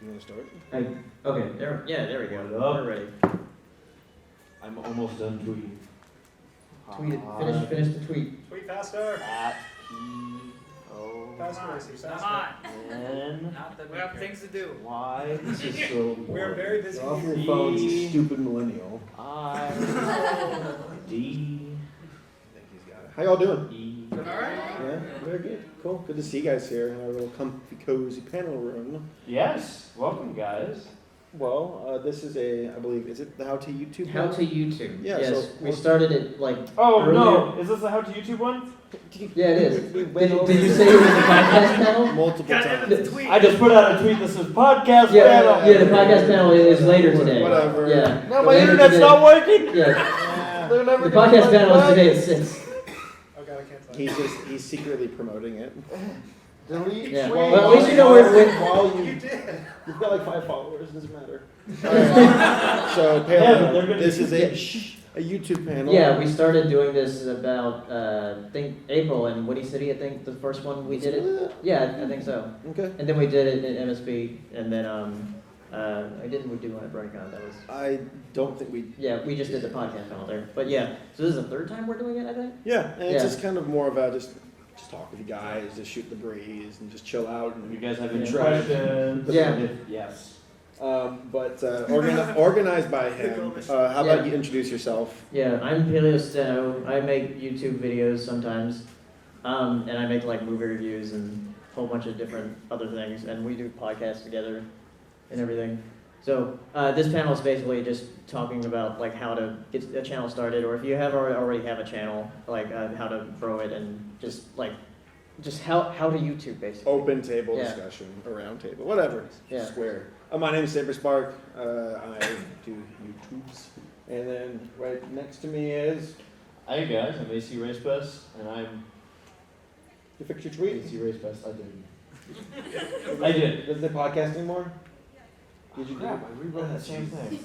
You want to start? Okay, there we go. We're ready. I'm almost done tweeting. Tweet it. Finish the tweet. Tweet faster. At P-O. Faster, Racy, Come faster. on. N. Not that we have things to do. Y. This is so boring. We're very busy. Get off your phones, you stupid millennial. I. D. I think he's got it. How y'all doing? E. All right. Yeah, very good. Cool. Good to see you guys here in our little comfy, cozy panel room. Yes. Welcome, guys. Well, this is I believe, is it the How to YouTube? How to YouTube. Yeah, Yes, so- we started it like. Oh, earlier. no. Is this the How to YouTube one? Yeah, it is. We Did went over you this say it was a podcast panel? multiple Got times. into the tweet. I just put out a tweet that says podcast Yeah, panel. yeah, the podcast panel is later today. Whatever. Yeah. No, my Later internet's today. not working. Yeah. Yeah. They're never The gonna podcast let panel me is play. today at 6. Oh god, I can't tell. He's secretly promoting it. Delete. Yeah. tweet. Well, at least you know where. While You you, did. you've got like 5 followers, doesn't matter. So, Yeah, but they're Paleo, gonna this is Yeah. a YouTube panel. Yeah, we started doing this about I think April in Woody City. I think the first one we did it. Yeah, I think so. Okay. And then we did it in MSP, and then I didn't do one at BronyCon. That was I don't think we. yeah. We just did the podcast panel there. But yeah, so this is the third time we're doing it. I think. Yeah, and it's Yeah. just kind of more of a just talk with you guys, just shoot the breeze, and just chill out. If you And, guys have any Try. questions? Yeah. Yes. but organized by him. How about you introduce yourself? Yeah, I'm PaleoSteno. I make YouTube videos sometimes, and I make like movie reviews and a whole bunch of different other things. And we do podcasts together and everything. So this panel is basically just talking about like how to get a channel started, or if you have already have a channel, like how to grow it, and just how to YouTube basically. Open table Yeah. discussion, a round table, whatever. Yeah. Square. My name is Saberspark. I do YouTubes. And then right next to me is. Hi guys, I'm ACRacebest, and I'm You fix your tweet? ACRacebest. I did. Does the podcast anymore? Did you do Crap, it? I rewrote that same thing.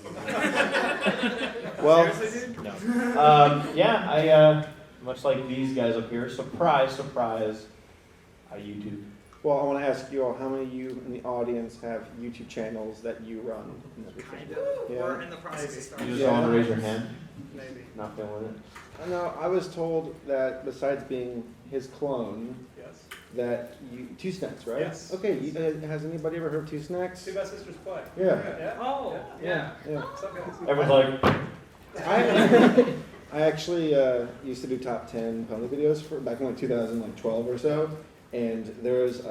Well, Seriously, dude? No. Yeah, I much like these guys up here. Surprise, surprise. I YouTube. well, I want to ask you all, how many of you in the audience have YouTube channels that you run? and everything? Kind of. Yeah. We're in the process of You starting. just Yeah. want to raise your hand. Maybe. Not feeling it. I know, I was told that besides being his clone, Yes. that you, Two Snacks, right? Yes. Okay, has anybody ever heard of Two Snacks? Two best sisters play. Yeah. Yeah. Oh, yeah. Yeah. What's up, guys? Everyone's like, I actually used to do top 10 pony videos for back in like 2012 or so, and there was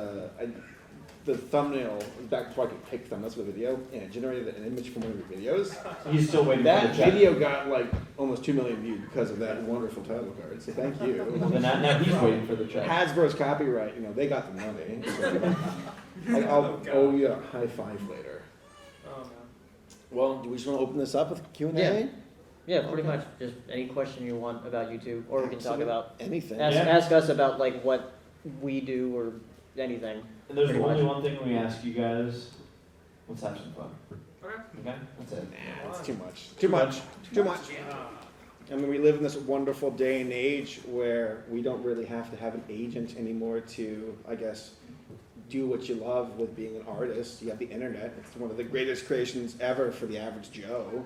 the thumbnail back before I could pick thumbnails for the video, and it generated an image from one of your videos. he's still waiting for That the chat. video got like almost 2 million views because of that wonderful title card. So thank you. And now he's waiting for the chat. Hasbro's copyright, they got the money. So, I'll owe you a high five later. Oh man. Well, do we just want to open this up with Q&A? Yeah. Yeah, pretty Okay. much just any question you want about YouTube, or we can talk Absolutely. about Anything. ask us about like what we do or anything. And there's Pretty only much. one thing we ask you guys. Let's have some fun. Okay. Okay? That's it. Nah, it's too much. Too much. Too much. I mean, we live in this wonderful day and age where we don't really have to have an agent anymore to, I guess, do what you love with being an artist. You have the internet. It's one of the greatest creations ever for the average Joe.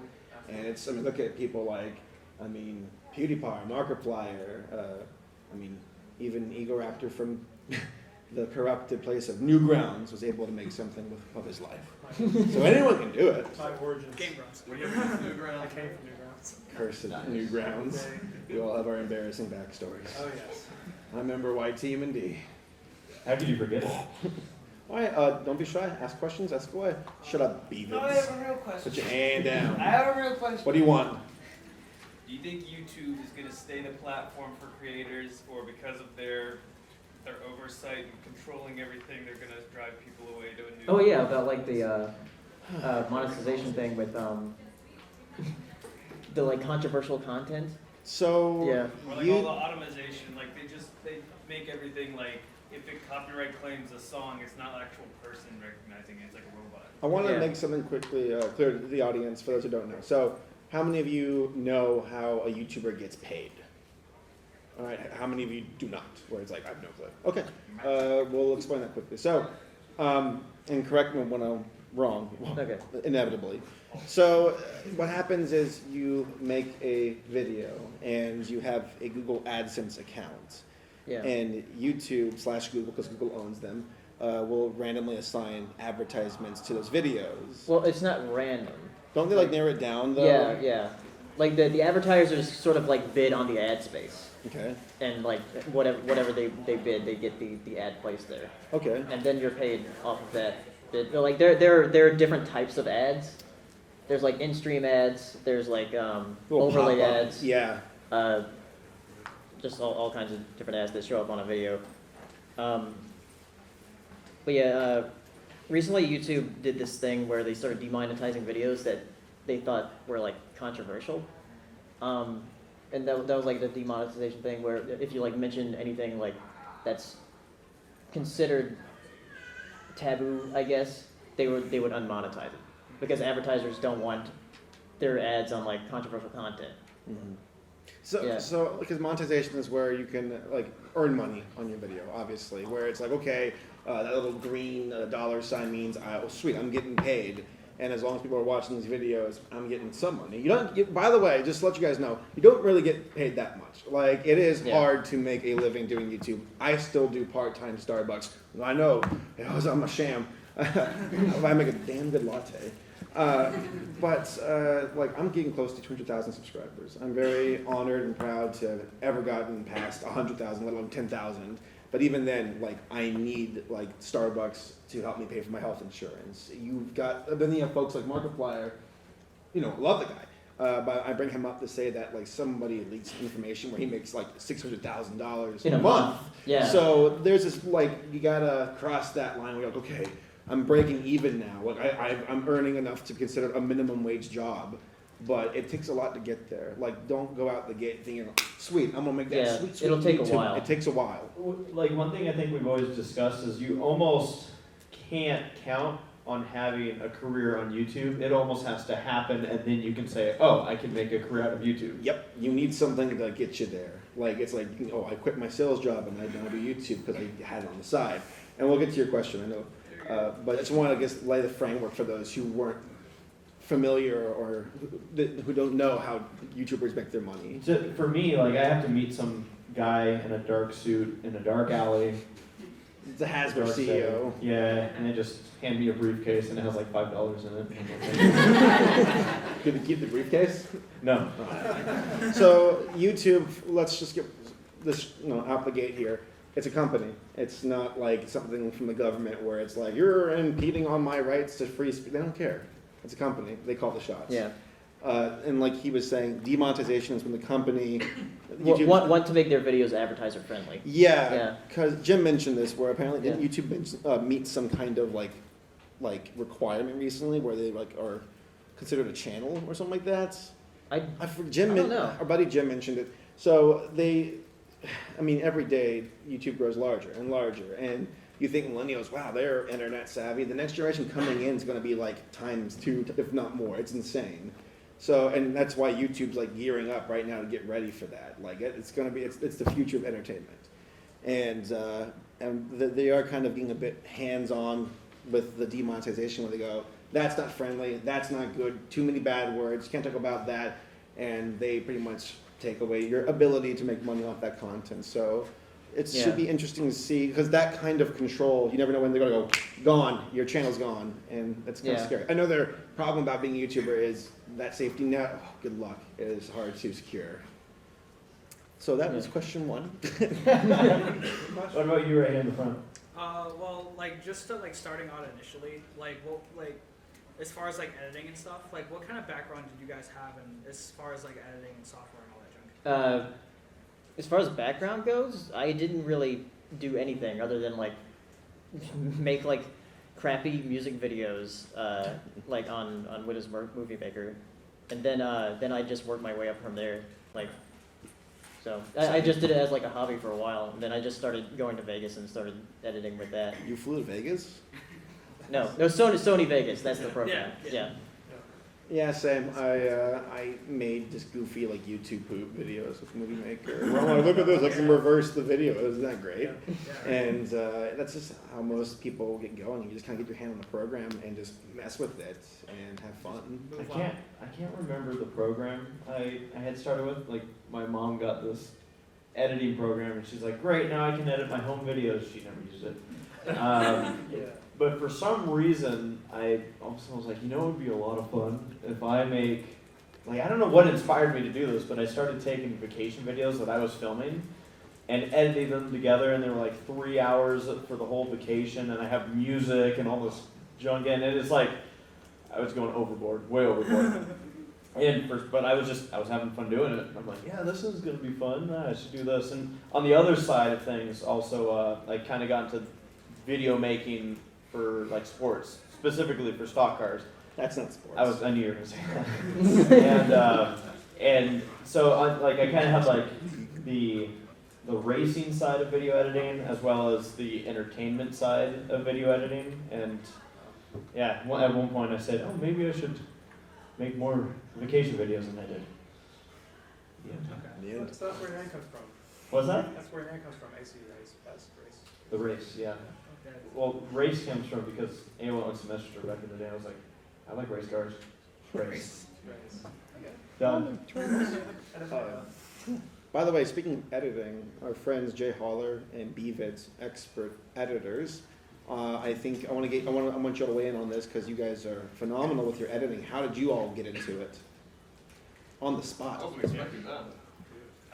And look at people like, PewDiePie, Markiplier, even Egoraptor from the corrupted place of Newgrounds was able to make something of his life. So anyone can do it. My origins. Game Grumps. I came from Newgrounds. Cursed Newgrounds. We all have our embarrassing backstories. Oh yes. I remember Y Team and D. How could you forget it? All right, don't be shy. Ask questions. Ask away. Shut up, No, I Beavins. have a real question. Put your hand down. I have a real question. What do you want? Do you think YouTube is going to stay the platform for creators, or because of their oversight and controlling everything, they're going to drive people away to a new? Oh yeah, about like the monetization thing with the like controversial content. So Yeah. Or like all the automation, like they make everything like if it copyright claims a song, it's not an actual person recognizing it, it's like a robot. I want to Yeah. make something quickly clear to the audience for those who don't know. So, how many of you know how a YouTuber gets paid? All right, how many of you do not? Where it's like, I have no clue. Okay, we'll explain that quickly. So, and correct me when wrong. Okay. Inevitably. So what happens is you make a video and you have a Google AdSense account. Yeah. And YouTube/Google, because Google owns them, will randomly assign advertisements to those videos. Well, it's not random. Don't they like narrow it down though? Yeah, yeah. Like the advertisers sort of like bid on the ad space, Okay. and like whatever they bid, they get the ad placed there, Okay. and then you're paid off of that bid. But, like there are different types of ads. There's like in-stream ads. There's like Little overlay pop-up. ads. Yeah. Just all kinds of different ads that show up on a video. But yeah, recently YouTube did this thing where they started demonetizing videos that they thought were like controversial. And that was like the demonetization thing where if you like mention anything like that's considered taboo, I guess, they would unmonetize it. Because advertisers don't want their ads on like controversial content. Mm-hmm. So, Yeah. so because monetization is where you can like earn money on your video, obviously. Where it's like, okay, that little green dollar sign means, oh sweet, I'm getting paid, and as long as people are watching these videos, I'm getting some money. You don't. By the way, just to let you guys know, you don't really get paid that much. Like it is hard to make a living doing YouTube. I still do part-time Starbucks. I know, I'm a sham. I make a damn good latte. But like I'm getting close to 200,000 subscribers. I'm very honored and proud to have ever gotten past 100,000, let alone 10,000. But even then, like I need like Starbucks to help me pay for my health insurance. Then you have folks like Markiplier, love the guy. But I bring him up to say that like somebody leaks information where he makes like $600,000 In a month. Yeah. So there's this like you gotta cross that line. Where you're like, okay, I'm breaking even now. Like I'm earning enough to consider a minimum wage job, but it takes a lot to get there. Like don't go out the gate thinking, sweet, I'm gonna make that sweet. It'll take a YouTube. while. It takes a while. Like one thing I think we've always discussed is you almost can't count on having a career on YouTube. It almost has to happen, and then you can say, oh, I can make a career out of YouTube. Yep, you need something to get you there. Like it's like, I quit my sales job and I now do YouTube because I had it on the side. And we'll get to your question, I know. But I just want to, lay the framework for those who weren't familiar or who don't know how YouTubers make their money. So for me, like I have to meet some guy in a dark suit in a dark alley. The Hasbro dark CEO. setting. Yeah, and they just hand me a briefcase and it has like $5 in it. Good to keep the briefcase? No. So YouTube, let's just get this out the gate here. It's a company. It's not like something from the government where it's like, you're impeding on my rights to free speech. They don't care. It's a company. They call the shots. Yeah. And like he was saying, demonetization is when the company... Want to make their videos advertiser friendly. Yeah, because Jim mentioned this, where apparently didn't Yeah. YouTube meet some kind of like requirement recently, where they like are considered a channel or something like that. I don't know. Our buddy Jim mentioned it. So every day YouTube grows larger and larger, and you think millennials, wow, they're internet savvy. The next generation coming in is going to be like times 2, if not more. It's insane. So, and that's why YouTube's like gearing up right now to get ready for that. Like it's going to be, it's the future of entertainment, and they are kind of being a bit hands-on with the demonetization, where they go, that's not friendly, that's not good, too many bad words, can't talk about that, and they pretty much take away your ability to make money off that content. So it should be interesting to see, because that kind of control, you never know when they're going to go, gone, your channel's gone, and that's kind of scary. I know their problem about being a YouTuber is that safety net, good luck, it is hard to secure. So that was question 1. What about you right here in the front? Well, like just to like starting out initially, as far as like editing and stuff, like what kind of background did you guys have in as far as like editing and software and all that junk? As far as background goes, I didn't really do anything other than like make like crappy music videos like on Windows Movie Maker, and then I just worked my way up from there. So I just did it as like a hobby for a while, and then I just started going to Vegas and started editing with that. You flew to Vegas? No, Sony Vegas. That's the program. Yeah. Yeah, same. I made just goofy like YouTube poop videos with Movie Maker. Oh, look at this! I can reverse the video. Isn't that great? Yeah. And that's just how most people get going. You just kind of get your hand on the program and just mess with it and have fun. I can't remember the program I had started with. Like my mom got this editing program and she's like, great, now I can edit my home videos. She never used it. Yeah. But for some reason, I also was like, you know, it would be a lot of fun if I make, like, I don't know what inspired me to do this, but I started taking vacation videos that I was filming and editing them together, and they were like 3 hours for the whole vacation, and I have music and all this junk in it. It's like, I was going overboard, way overboard. But I was having fun doing it. I'm like, yeah, this is gonna be fun. I should do this. And on the other side of things, also, I kind of got into video making for like sports, specifically for stock cars. That's not sports. I knew you were gonna say that. and so I kind of had like the racing side of video editing as well as the entertainment side of video editing. And yeah, at one point I said, oh, maybe I should make more vacation videos than I did. Yeah. Yeah. That's where your name comes from. What's that? That's where your name comes from. ACRacebest race. The race, yeah. Okay. Well, race comes from because A1 went semester back in the day. I was like, I like race cars. Race. Race. Okay. Done. By the way, speaking of editing, our friends Jay Holler and BVid's expert editors, I think I want you all to weigh in on this because you guys are phenomenal with your editing. How did you all get into it? On the I spot. wasn't expecting that.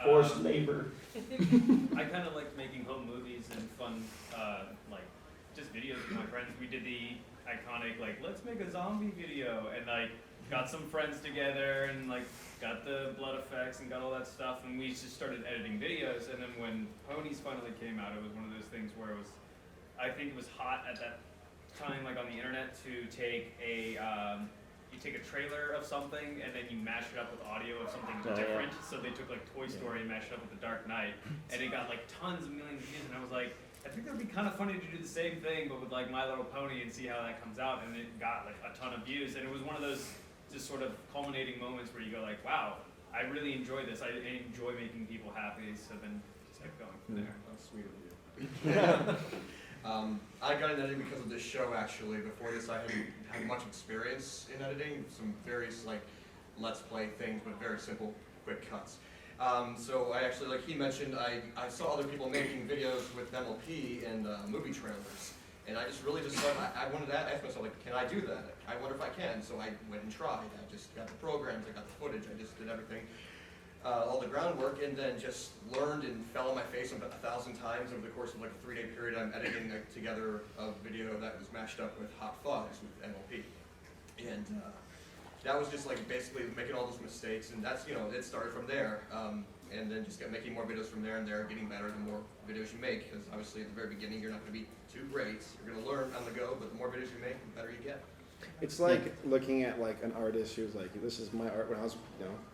Forced labor. I kind of like making home movies and fun, like, just videos with my friends. We did the iconic, like, let's make a zombie video, and, like, got some friends together, and, like, got the blood effects and got all that stuff, and we just started editing videos. And then when Ponies finally came out, it was one of those things where it was, I think it was hot at that time, like, on the internet, to take a, you take a trailer of something and then you mash it up with audio of something different. So they took like Toy Story and mashed it up with The Dark Knight, and it got like tons of millions of views. And I was like, I think that would be kind of funny to do the same thing, but with like My Little Pony and see how that comes out. And it got like a ton of views, and it was one of those just sort of culminating moments where you go like, wow, I really enjoy this. I enjoy making people happy. So then just kept going from there. That's sweet of you. I got into editing because of this show, actually. Before this, I hadn't had much experience in editing, some various, like, let's play things, but very simple, quick cuts. So I actually, like he mentioned, I saw other people making videos with MLP and movie trailers, and I just thought, I wanted to ask myself, like, can I do that? I wonder if I can, so I went and tried. I just got the programs, I got the footage, I just did everything. All the groundwork, and then just learned and fell on my face about 1,000 times over the course of like a 3-day period. I'm editing together a video that was mashed up with Hot Fuzz with MLP, and that was just like basically making all those mistakes, and that's, you know, it started from there, and then just kept making more videos from there and there, getting better the more videos you make, because obviously at the very beginning you're not going to be too great. You're going to learn on the go, but the more videos you make, the better you get. It's like looking at like an artist who's like, this is my art when I was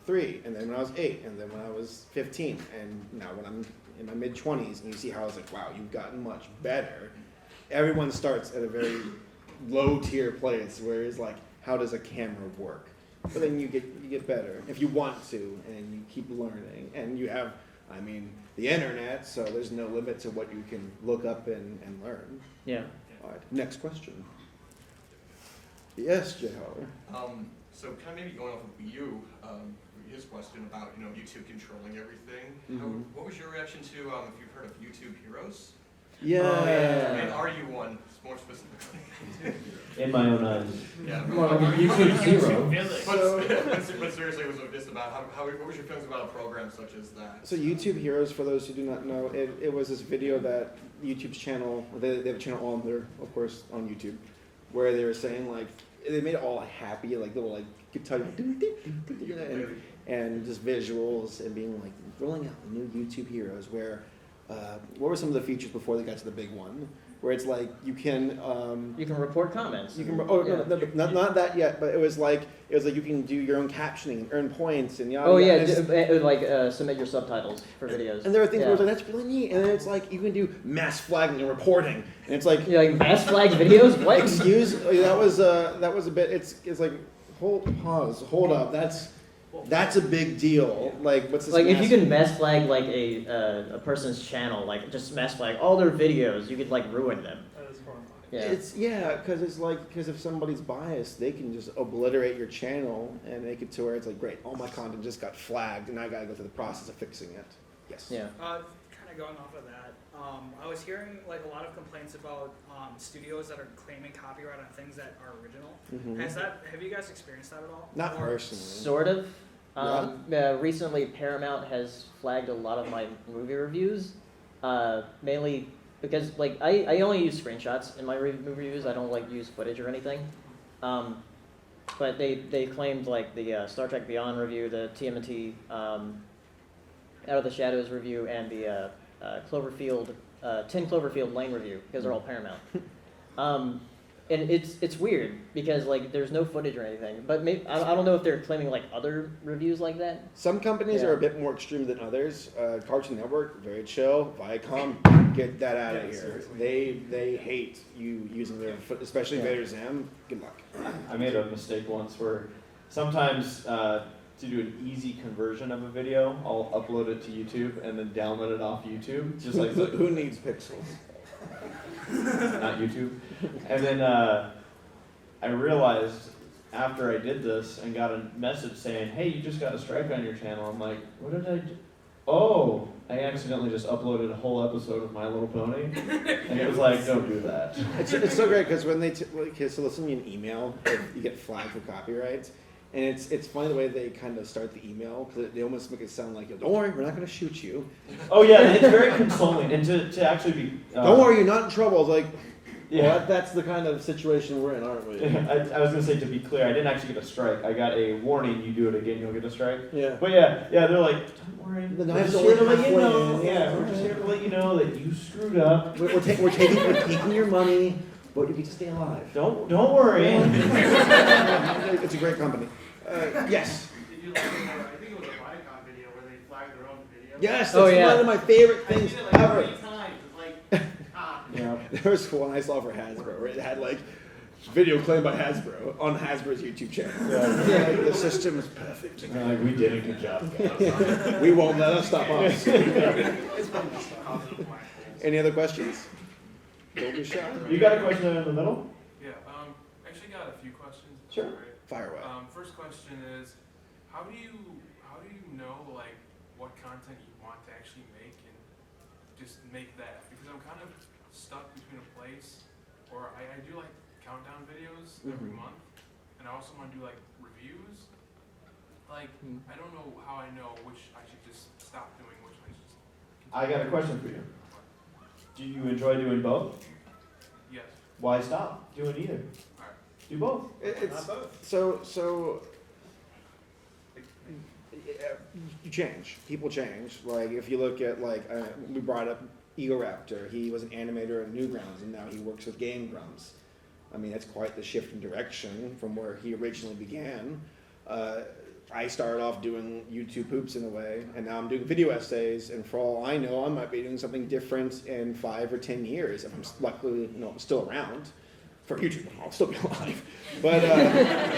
3, and then when I was 8, and then when I was 15, and now when I'm in my mid-20s, and you see how it's like, wow, you've gotten much better. Everyone starts at a very low tier place where it's like, how does a camera work? But then you get better if you want to, and you keep learning, and you have, I mean, the internet, so there's no limit to what you can look up and learn. Yeah. All right, next question. Yes, Jay Howard. So kind of maybe going off of his question about, you know, YouTube controlling everything. Mm-hmm. What was your reaction to, if you've heard of YouTube Heroes? Yeah. And are you one, more specifically? In my own eyes. Yeah. More like a YouTube hero. But seriously, it was just about what was your feelings about a program such as that? So YouTube Heroes, for those who do not know, it was this video that YouTube's channel, they have a channel on there, of course, on YouTube, where they were saying like, they made it all happy, like little like guitar and just visuals and being like rolling out the new YouTube Heroes. Where what were some of the features before they got to the big one? Where it's like you can report comments. You can not that yet, but it was like you can do your own captioning, earn points, and yada. Oh yeah, submit your subtitles for videos. And there are things where it's like, that's really neat. And then it's like you can do mass flagging and reporting, and it's like mass flag videos. What? Excuse, that was a bit. It's like Hold up. That's a big deal. Like, what's this? Like if you can mass flag like a person's channel, like just mass flag all their videos, you could like ruin them. That is horrifying. Yeah. Because if somebody's biased, they can just obliterate your channel and make it to where it's like, great, all my content just got flagged, and I got to go through the process of fixing it. Yes. Yeah. Kind of going off of that, I was hearing like a lot of complaints about studios that are claiming copyright on things that are original. Mhm. Have you guys experienced that at all? Not Or- personally. Sort of. Recently, Paramount has flagged a lot of my movie reviews, mainly because like I only use screenshots in my movie reviews. I don't like use footage or anything. But they claimed like the Star Trek Beyond review, the TMNT Out of the Shadows review, and the 10 Cloverfield Lane review, because they're all Paramount. And it's weird because like there's no footage or anything, but maybe, I don't know if they're claiming like other reviews like that. Some companies Yeah. are a bit more extreme than others. Cartoon Network, very chill. Viacom, get that out of Yeah, here. seriously. They hate you using their foot, especially Yeah. Vader Zim. Good luck. I made a mistake once where sometimes to do an easy conversion of a video, I'll upload it to YouTube and then download it off YouTube, just like Who needs pixels? not YouTube. And then I realized after I did this and got a message saying, "Hey, you just got a strike on your channel." I'm like, "What did I do?" Oh, I accidentally just uploaded a whole episode of My Little Pony, and it was like, "Don't do that." It's so great because when so they'll send you an email if you get flagged for copyright, and it's funny the way they kind of start the email because they almost make it sound like, "Don't worry, we're not going to shoot you. Oh yeah, it's very consoling, and to actually be. Don't worry, you're not in trouble." I was like, Yeah. well, that's the kind of situation we're in, aren't we? I was gonna say, to be clear, I didn't actually get a strike. I got a warning. You do it again, you'll get a strike. Yeah. But yeah, they're like, "Don't worry, The we're knife's just here to only let you know. halfway in. Yeah, we're just here to let you know that you screwed up. We're taking your money, but you get to stay alive. Don't worry." It's a great company. Yes. Did you like, I think it was a Viacom video where they flagged their own video? Yes, Oh, it's yeah. one of my favorite I things seen it like ever. 3 times. It's like, ah. Yeah. There was one I saw for Hasbro where it had like video claimed by Hasbro on Hasbro's YouTube channel. Yeah. The system is perfect. And they're like, "We did a good job, guys." We won't let us stop us. It's been just positive black holes. Any other questions? Don't be shy. You got a question in the middle? Yeah, actually got a few questions. Sure. Alright. Fire away. First question is, how do you know like what content you want to actually make and just make that? Because I'm kind of stuck between a place, or I do like countdown videos every Mhm. month, and I also want to do like reviews. Like, Hmm. I don't know how I know which I should just stop doing, which I should just I got a question for you. Do you enjoy doing both? Yes. Why stop doing either? Alright. Do both. It's Not both. so you change. People change. Like if you look at we brought up Egoraptor. He was an animator at Newgrounds and now he works with Game Grumps. I mean, that's quite the shift in direction from where he originally began. I started off doing YouTube poops in a way, and now I'm doing video essays, and for all I know, I might be doing something different in 5 or 10 years if I'm luckily, still around. For YouTube, I'll still be alive. But,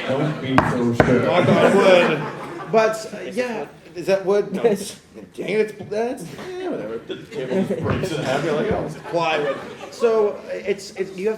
Don't be so sure. knock on wood. But, yeah, is that wood? No. Dang it, that's, whatever. Table just breaks in half. You're like, "Oh." Plywood. So, you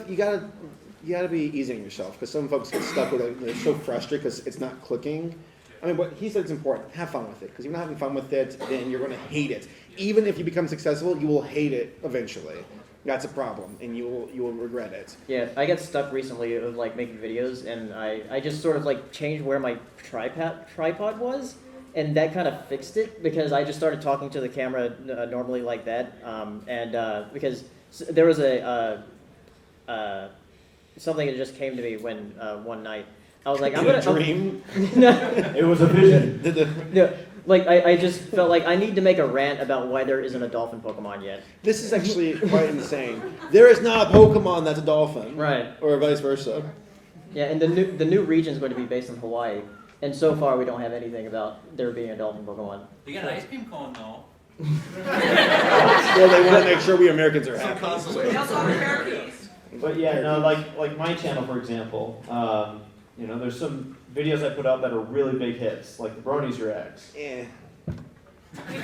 gotta be easy on yourself, because some folks get stuck with it, they're so frustrated because it's not clicking. I mean, what he said is important. Have fun with it, because if you're not having fun with it, then you're going to hate it. Even if you become successful, you will hate it eventually. That's a problem, and you will regret it. Yeah, I got stuck recently of like making videos, and I just sort of like changed where my tripod was, and that kind of fixed it because I just started talking to the camera normally like that, because there was something that just came to me when one night I was like, I'm gonna dream. No. It was a vision. No, like I just felt like I need to make a rant about why there isn't a dolphin Pokemon yet. This is actually quite insane. There is not a Pokemon that's a dolphin, Right. or vice versa. Yeah, and the new region is going to be based in Hawaii, and so far we don't have anything about there being a dolphin Pokemon. They got an ice cream cone though. Well, they want to make sure we Americans are happy. They also have parakeets. But yeah, no, like my channel, for example, You know, there's some videos I put out that are really big hits, like the Brony's Your Ex. Eh. They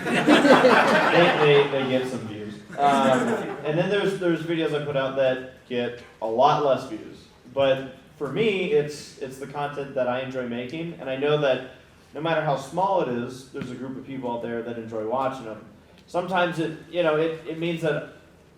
get some views. And then there's videos I put out that get a lot less views. But for me, it's the content that I enjoy making, and I know that no matter how small it is, there's a group of people out there that enjoy watching them. Sometimes it means that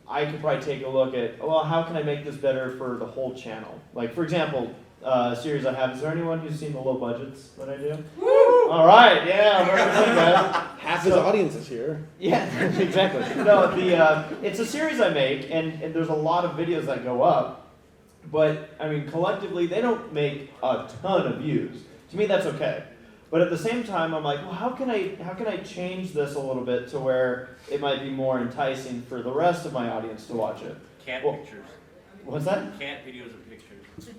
I could probably take a look at, well, how can I make this better for the whole channel? Like, for example, a series I have, is there anyone who's seen the low budgets that I do? Woo! All right, yeah, we're gonna that. Half his audience is here. Yeah, exactly. No, it's a series I make, and there's a lot of videos that go up, but, I mean, collectively, they don't make a ton of views. To me, that's okay. But at the same time, I'm like, well, how can I change this a little bit to where it might be more enticing for the rest of my audience to watch it? Cat Well, pictures. What's that? Cat videos and pictures.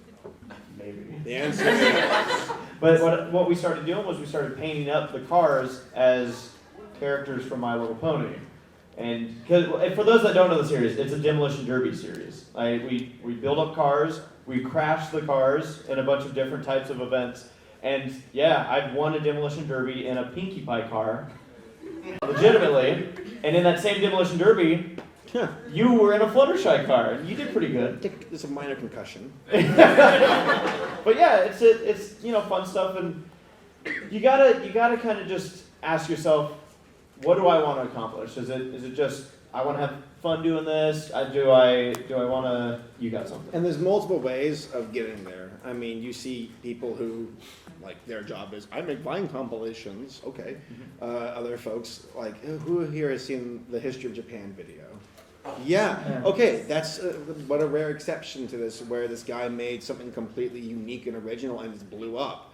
Maybe. The answer is But what we started doing was we started painting up the cars as characters from My Little Pony. And for those that don't know the series, it's a demolition derby series. We build up cars, we crash the cars in a bunch of different types of events. And yeah, I've won a demolition derby in a Pinkie Pie car, legitimately. And in that same demolition derby, you were in a Fluttershy car, and you did pretty good. it's a minor concussion. But yeah, it's fun stuff, and you gotta kind of just ask yourself, what do I want to accomplish? Is it just I want to have fun doing this? Do I want to? You got something? And there's multiple ways of getting there. I mean, you see people who, like, their job is, I make Vine compilations. Okay. Other folks, like, who here has seen the History of Japan video? Yeah. Okay, that's what a rare exception to this, where this guy made something completely unique and original and it blew up.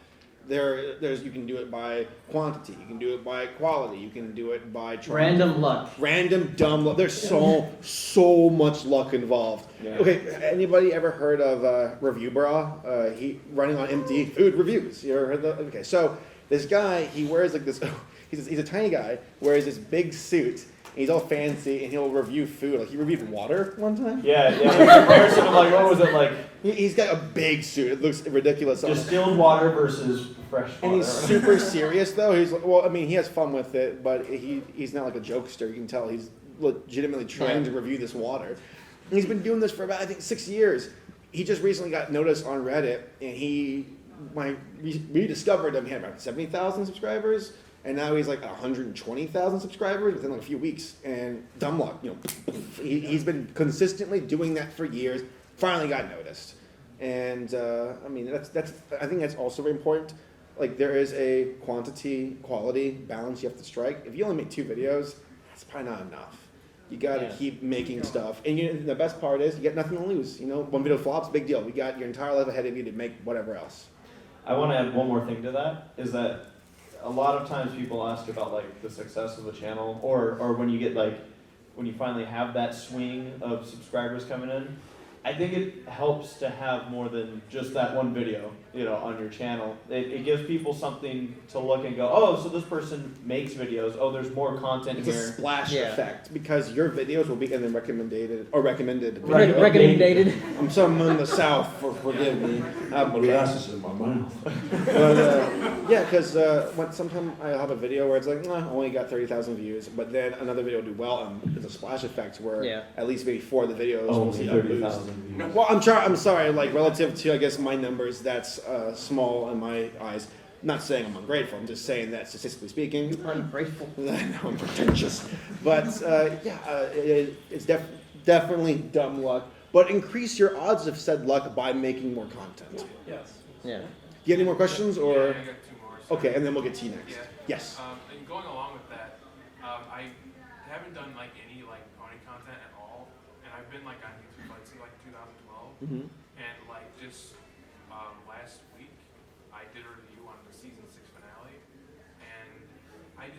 You can do it by quantity, you can do it by quality, you can do it by Random luck. Random dumb luck. There's so much luck involved. Yeah. Okay, anybody ever heard of Review Bra? He running on empty food reviews. You ever heard that? Okay, so this guy, he wears like this. He's a tiny guy, wears this big suit. He's all fancy, and he'll review food. Like, he reviewed water one time. Yeah. The comparison of, like, what was it like? He's got a big suit. It looks ridiculous. Distilled water versus fresh water. And he's super serious, though. He's like, well, I mean, he has fun with it, but he's not like a jokester. You can tell he's legitimately trying to review this water. And he's been doing this for about, I think, 6 years. He just recently got noticed on Reddit, and we discovered him. He had about 70,000 subscribers. And now he's like 120,000 subscribers within like a few weeks. And dumb luck, he's been consistently doing that for years. Finally got noticed. And I mean, I think that's also very important. Like, there is a quality balance you have to strike. If you only make 2 videos, that's probably not enough. You got to keep making stuff. And the best part is you get nothing to lose. One video flops, big deal. You got your entire life ahead of you to make whatever else. I want to add one more thing to that, is that a lot of times people ask about, like, the success of the channel, or when you get, like, when you finally have that swing of subscribers coming in. I think it helps to have more than just that one video, on your channel. It gives people something to look and go, oh, so this person makes videos. Oh, there's more content It's here. a splash effect, because your videos will be in the recommended. Recommended. I'm somewhere in the South, forgive me. I have molasses in my mouth. But yeah, because sometimes I have a video where it's like, only got 30,000 views, but then another video will do well, and it's a splash effect where at least maybe 4 of the videos will see a boost. Well, I'm sorry, like, relative to, I guess, my numbers, that's small in my eyes. I'm not saying I'm ungrateful, I'm just saying that statistically speaking. Ungrateful. I know, I'm pretentious. But it's definitely dumb luck. But increase your odds of said luck by making more content. Yes. Yeah. Do you have any more questions? Or Yeah, I got 2 more. So. Okay, and then we'll get to you next. Yeah. Yes. And going along with that, I haven't done like any like pony content at all, and I've been like on YouTube like since like 2012, and like just last week I did a review on the season 6 finale, and I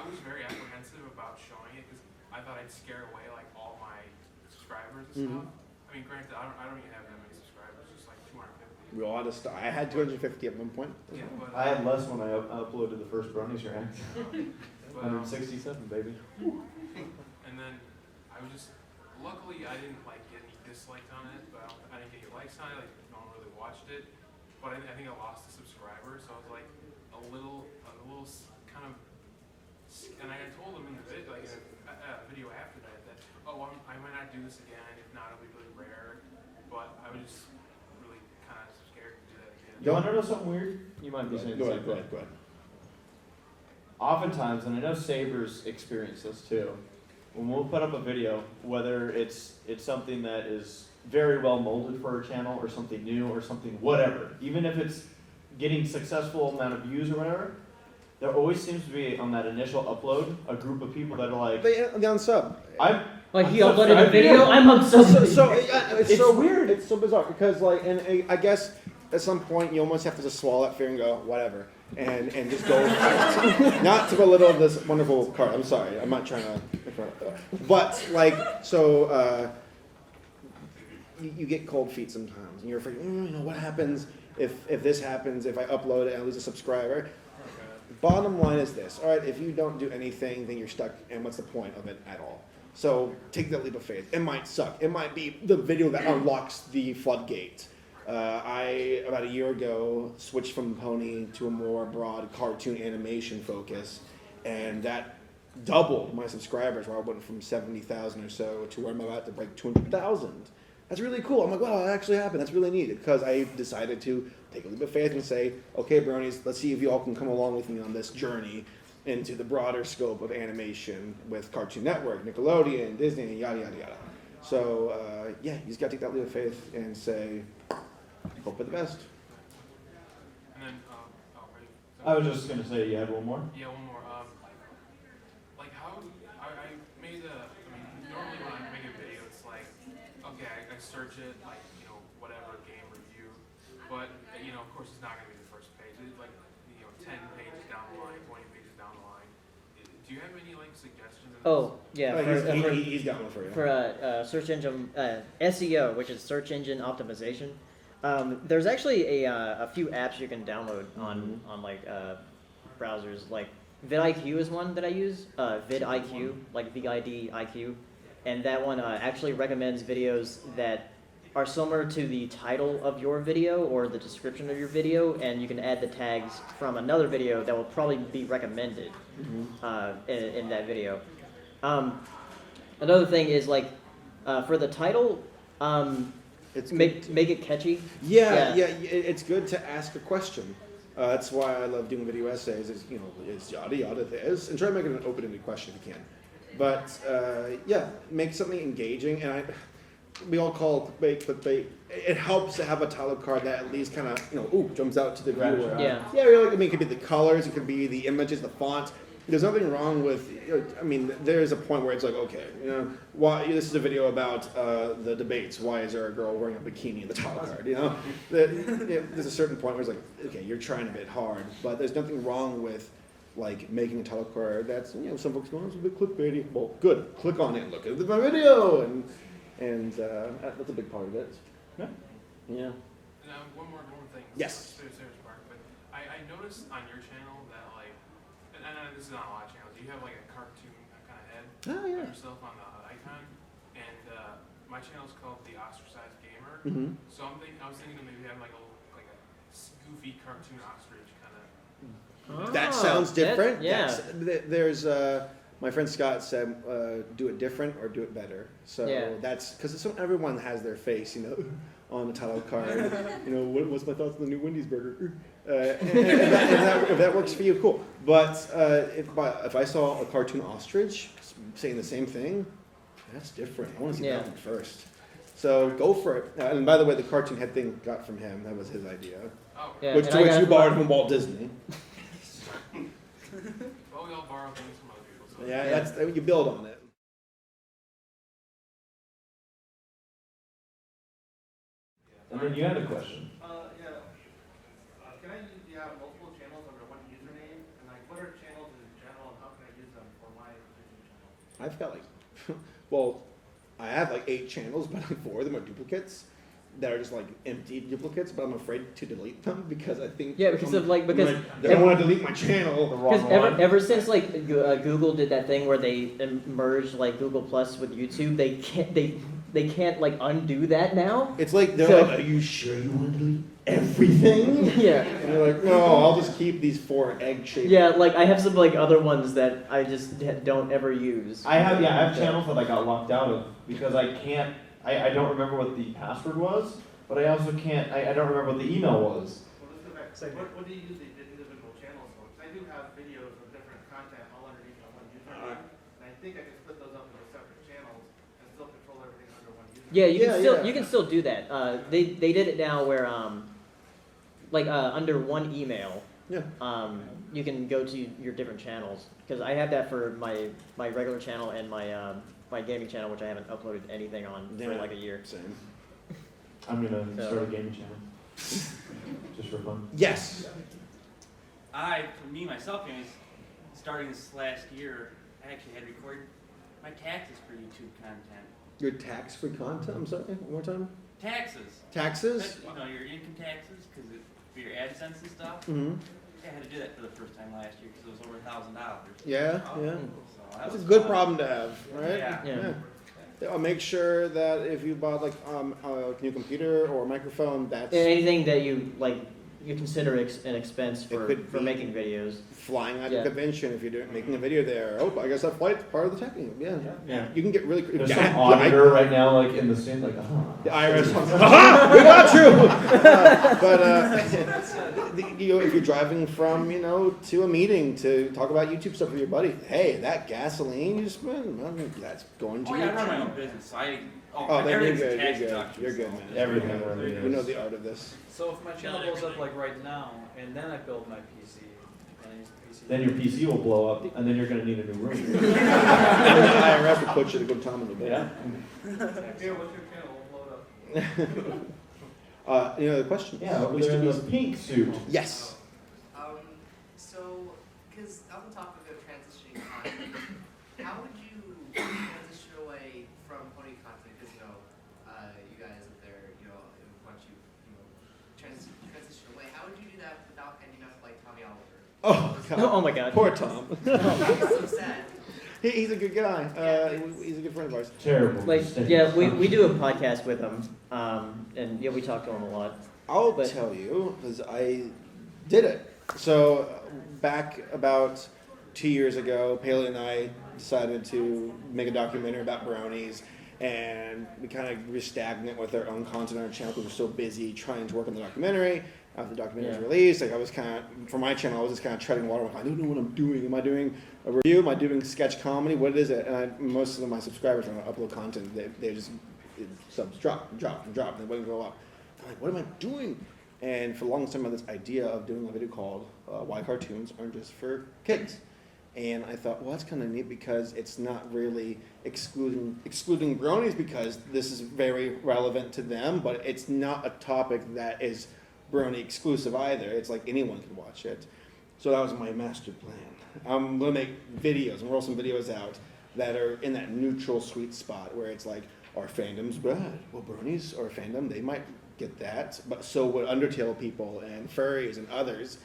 was very apprehensive about showing it because I thought I'd scare away like all my subscribers and stuff. I mean, granted, I don't even have that many subscribers, just like 250. We all had to start. I had 250 at one point. Yeah, but, I had less when I uploaded the first Brony's Your Ex. but, 167, baby. And then I was just, luckily I didn't like get any dislikes on it, but I didn't get any likes on it, like no one really watched it. but I think I lost a subscriber, so I was like a little kind of, and I had told him in the video, like in a video after that, I might not do this again. If not, it'll be really rare. But I was just really kind of scared to do that again. You want to know something weird? You might be saying Go the same ahead. thing. Oftentimes, and I know Saber's experienced this too, when we'll put up a video, whether it's something that is very well molded for our channel or something new or something whatever, even if it's getting successful amount of views or whatever, there always seems to be on that initial upload a group of people that are like, They unsub. Like he I'm uploaded a subscribed. video, I'm upset. It's so weird. It's so bizarre because like, and I guess at some point you almost have to just swallow that fear and go whatever, and just go. Not to belittle this wonderful card. I'm sorry. I'm not trying to make fun of it. But like, so you get cold feet sometimes, and you're afraid. What happens if this happens? If I upload it and I lose a subscriber? Bottom line is this, all right, if you don't do anything, then you're stuck, and what's the point of it at all? So take that leap of faith. It might suck. It might be the video that unlocks the floodgate. I, about a year ago, switched from Pony to a more broad cartoon animation focus, and that doubled my subscribers, where I went from 70,000 or so to where I'm about to break 200,000. That's really cool. I'm like, wow, that actually happened. That's really neat, because I decided to take a leap of faith and say, okay, bronies, let's see if you all can come along with me on this journey into the broader scope of animation with Cartoon Network, Nickelodeon, Disney, and yada, yada, yada. So, yeah, you just got to take that leap of faith and say, hope for the best. And then, right. I was just gonna say you had one more. Yeah, one more. Like how I made normally when I make a video, it's like, okay, I search it, like, whatever game review, but, of course it's not going to be the first page. It's like, 10 pages down the line, 20 pages down the line. Do you have any, like, suggestions? Oh, yeah. He's got one for you. For search engine SEO, which is search engine optimization, there's actually a few apps you can download on browsers. Like vidIQ is one that I use. vidIQ, like VIDIQ, and that one actually recommends videos that are similar to the title of your video or the description of your video, and you can add the tags from another video that will probably be recommended in that video. Another thing is like for the title, make it catchy. Yeah, it's good to ask a question. That's why I love doing video essays. It's yada yada this, and try to make it an open-ended question if you can. But yeah, make something engaging, and we all call it clickbait. It helps to have a title card that at least kind of jumps out to the viewer. Yeah. Yeah, really. It could be the colors, it could be the images, the font. There's nothing wrong with. There's a point where it's like, okay, why this is a video about the debates. Why is there a girl wearing a bikini in the title card? There's a certain point where it's like, okay, you're trying a bit hard, but there's nothing wrong with like making a title card that's some folks go, it's a bit clickbaity. Well, good. Click on it. Look at my video, and that's a big part of it. Yeah. And one more thing. Yes. Saberspark, but I noticed on your channel that and this is on a lot of channels, you have like a cartoon kind of head of yourself on the icon, and my channel is called the Ostracized Gamer. Mm-hmm. So I was thinking of maybe having like a goofy cartoon ostrich kind of. That sounds different. Yeah. There's my friend Scott said, do it different or do it better. So that's because everyone has their face, on the title card. What's my thoughts on the new Wendy's burger? If that works for you, cool. But if I saw a cartoon ostrich saying the same thing, that's different. I want to see that one first. So go for it. And by the way, the cartoon head thing got from him. That was his idea. Oh. Yeah, Which you borrowed from Walt Disney. Well, we all borrow things from other people. So. Yeah, that's you build on it. And then you had a question. Can I have multiple channels under one username? And what are channels in general, and how can I use them for my YouTube channel? I've got I have 8 channels, but 4 of them are duplicates that are just empty duplicates, but I'm afraid to delete them because I think Yeah, because of because they don't want to delete my channel. The wrong one. ever since Google did that thing where they merged Google Plus with YouTube, they they can't like undo that now. It's like they're So- like, are you sure you want to delete everything? Yeah. And they're like, no, I'll just keep these 4 egg-shaped. Yeah, like I have some like other ones that I just don't ever use. I have channels that I got locked out of because I can't. I don't remember what the password was, but I also can't. I don't remember what the email was. Well, let's go back. What do you use the individual channels for? 'Cause I do have videos of different content all underneath on one username, and I think I can split those up into separate channels and still control everything under one username. Yeah, Yeah. you can still do that. They did it now where under one email. Yeah. You can go to your different channels because I have that for my regular channel and my gaming channel, which I haven't uploaded anything on for Yeah. like a year. Same. I'm gonna So- start a gaming channel just for fun. Yes. For me, myself, anyways, starting this last year, I actually had to record my taxes for YouTube content. Your tax-free content, I'm sorry, one more time? Taxes. Taxes? You know, your income taxes, because for your AdSense and stuff. Mm-hmm. I had to do that for the first time last year because it was over $1,000. Yeah, yeah. So that That's a was good fun. problem to have, right? Yeah. Yeah. Make sure that if you bought like a new computer or a microphone, that's Anything that you like, you consider an expense for could be. making videos. flying out Yeah. of convention if you're making a video there. Oh, I guess that flight's part of the technique. Yeah. Yeah. You can get really. There's Yeah, some auditor right now, like in the scene, like, The IRS. Aha! We got you! If you're driving from to a meeting to talk about YouTube stuff with your buddy, hey, that gasoline you spend, well, that's going to. Oh, yeah, I your run my channel. own business, so I. Oh, then you're everything's good. tax You're good. deductions, You're good, so- man. Everything Yeah. really We know is. the art of this. So if my channel goes up like right now, and then I build my PC, and I use the PC. then your PC will blow up, and then you're gonna need a new room. And then the IRS will put you to good time in the day. Yeah. Here, what's your channel? We'll blow it up. Any other questions? Yeah, over there in the pink suit. Yes. So, because on the topic of transitioning content, how would you transition away from pony content? Because you guys up there, once you transition away, how would you do that without ending up like Tommy Oliver? Oh, God. Oh my god. Poor Tom. It's so sad. He's a good guy. He's a good friend of ours. Terrible. Like, mistake. yeah, we do a podcast with him, and yeah, we talk to him a lot. I'll But- tell you, because I did it. So back about 2 years ago, Paleo and I decided to make a documentary about brownies, and we kind of were stagnant with our own content on our channel because we're so busy trying to work on the documentary. After the documentary was Yeah. released, like I was kind of, for my channel, I was just kind of treading water. Like, I don't know what I'm doing. Am I doing a review? Am I doing sketch comedy? What is it? And most of my subscribers, when I upload content, they just subs drop, and they wouldn't go up. I'm like, what am I doing? And for the longest time, I had this idea of doing a video called Why Cartoons Aren't Just for Kids. And I thought, well, that's kind of neat because it's not really excluding bronies because this is very relevant to them, but it's not a topic that is brony exclusive either. It's like anyone can watch it. So that was my master plan. I'm going to make videos and roll some videos out that are in that neutral sweet spot where it's like, our fandom's bad. Well, bronies are a fandom, they might get that, but so would Undertale people and furries and others.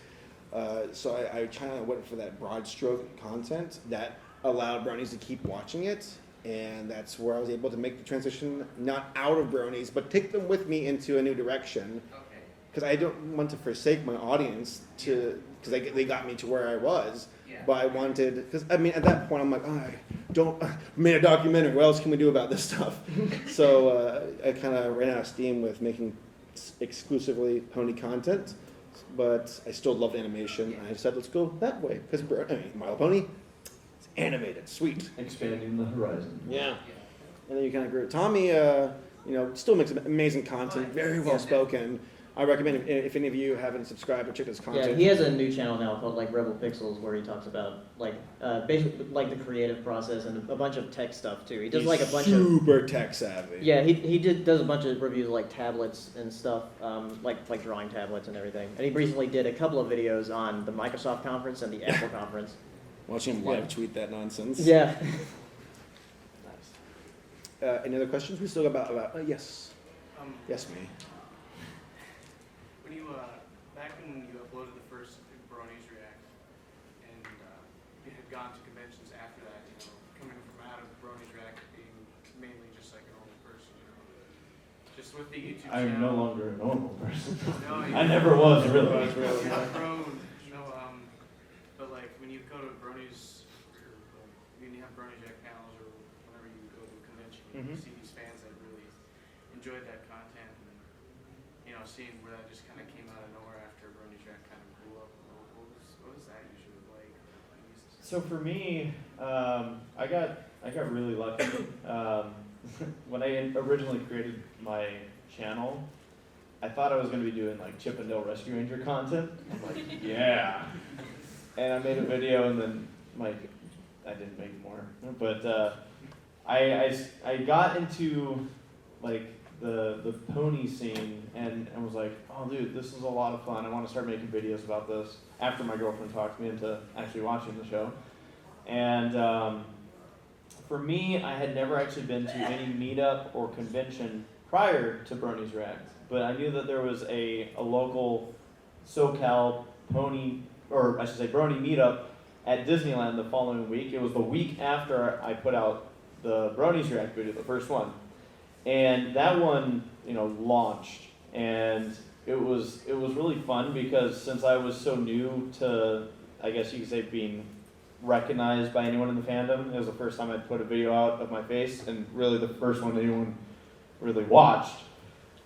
So I kind of went for that broad stroke content that allowed bronies to keep watching it, and that's where I was able to make the transition not out of bronies, but take them with me into a new direction. Okay. Because I don't want to forsake my audience because they got me to where I was. Yeah. But I wanted, because I mean, at that point, I'm like, made a documentary. What else can we do about this stuff? So I kind of ran out of steam with making exclusively pony content, but I still loved animation. And I said, let's go that way because My Little Pony, it's animated, sweet. Expanding the horizon. Yeah. And then you kind of grew. Tommy, still makes amazing content, very well spoken. I recommend if any of you haven't subscribed or checked his content. Yeah, he has a new channel now called like Rebel Pixels where he talks about like basically like the creative process and a bunch of tech stuff too. He does like a bunch of super tech savvy. yeah. He does a bunch of reviews of like tablets and stuff, like drawing tablets and everything. And he recently did a couple of videos on the Microsoft conference and the Apple conference. Watching him live tweet that nonsense. Yeah. Nice. Any other questions? We still got about yes. Yes, me. When you, back when you uploaded the first Bronies React, and you had gone to conventions after that, coming from out of Bronies React being mainly just like an only person, just with the YouTube I'm channel. no longer a normal person. No, I never was, really. You've grown, but like when you go to Brony's, when you have Brony Jack panels or whenever you go to a convention, you see these fans that really enjoyed that content, and seeing where that just kind of came out of nowhere after Brony Jack kind of blew up. What was that usually like? So for me, I got really lucky. When I originally created my channel, I thought I was going to be doing like Chip and Dale Rescue Ranger content. I'm like, yeah. And I made a video, and then like I didn't make more. But I got into like the pony scene, and was like, oh dude, this is a lot of fun. I want to start making videos about this. After my girlfriend talked me into actually watching the show, and for me, I had never actually been to any meetup or convention prior to Brony's React, but I knew that there was a local SoCal pony, or I should say Brony meetup at Disneyland the following week. It was the week after I put out the Brony's React video, the first one. And that one, launched, and it was really fun because since I was so new to, I guess you could say, being recognized by anyone in the fandom, it was the first time I'd put a video out of my face, and really the first one anyone really watched.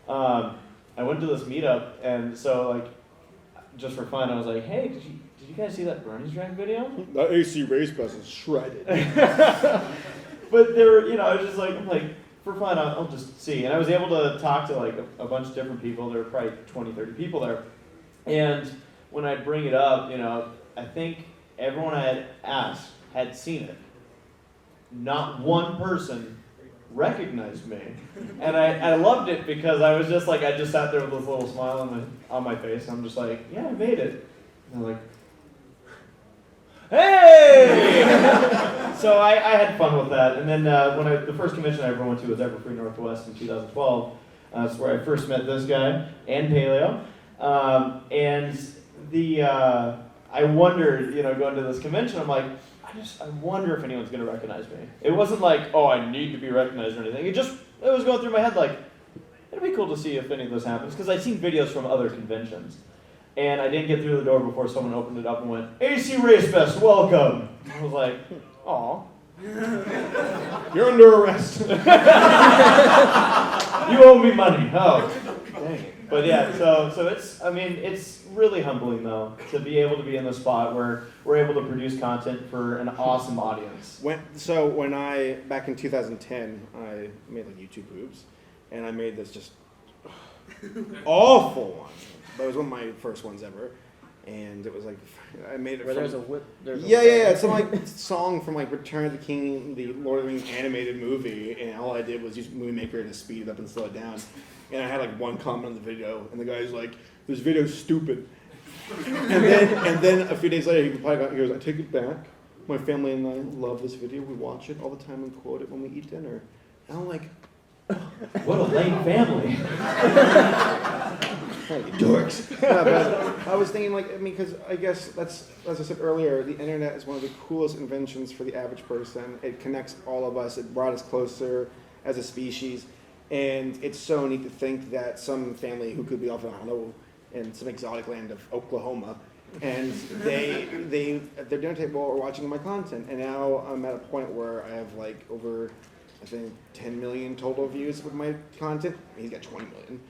I went to this meetup, and so like, just for fun, I was like, hey, did you guys see that Brony's Drag video? That ACRacebest is shredded. But there were, I was just like, for fun, I'll just see. And I was able to talk to like a bunch of different people. There were probably 20, 30 people there. And when I'd bring it up, I think everyone I had asked had seen it. Not one person recognized me. And I loved it because I was just like, I just sat there with this little smile on my face. I'm just like, yeah, I made it. And they're like, hey! So I had fun with that. And then the first convention I ever went to was Everfree Northwest in 2012. That's where I first met this guy and Paleo. I wondered, going to this convention, I'm like, I wonder if anyone's going to recognize me. It wasn't like, oh, I need to be recognized or anything. It was going through my head like, it'd be cool to see if any of this happens. Because I'd seen videos from other conventions. And I didn't get through the door before someone opened it up and went, ACRacebest, welcome. I was like, aw. You're under arrest. You owe me money. Oh, dang it. But yeah, so it's really humbling though to be able to be in the spot where we're able to produce content for an awesome audience. When I, back in 2010, I made like YouTube boobs, and I made this just awful one. But it was one of my first ones ever, and it was like, I made it Where from... there's a whip. Yeah. It's like song from like Return of the King, the Lord of the Rings animated movie, and all I did was use Movie Maker to speed it up and slow it down. And I had like one comment on the video, and the guy's like, "This video's stupid." and then a few days later, he goes, "I take it back. My family and I love this video. We watch it all the time and quote it when we eat dinner." And I'm like, what a lame family. Hey, dorks. Yeah, but I was thinking, because I guess that's, as I said earlier, the internet is one of the coolest inventions for the average person. It connects all of us. It brought us closer as a species. And it's so neat to think that some family who could be off, I don't know, in some exotic land of Oklahoma, and at their dinner table are watching my content. And now I'm at a point where I have like over, I think, 10 million total views with my content. He's got 20 million.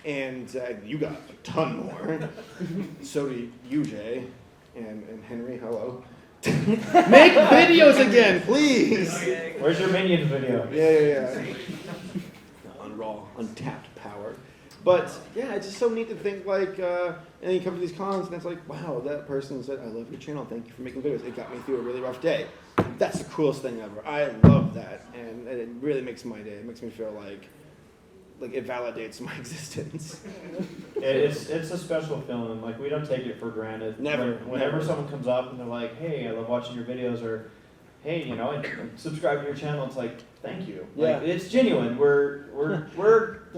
And you got a ton more. So do you, Jay. And Henry, hello. Make videos again, please! Where's your Minions video? Yeah. On raw, untapped power. But yeah, it's just so neat to think and you come to these cons and it's like, wow, that person said, I love your channel, thank you for making videos. It got me through a really rough day. That's the coolest thing ever. I love that, and it really makes my day. It makes me feel like it validates my existence. It's a special feeling. Like, we don't take it for granted. Never. Whenever someone comes up and they're like, hey, I love watching your videos, or hey, I subscribe to your channel, it's like, thank you. Yeah. Like, it's genuine. We're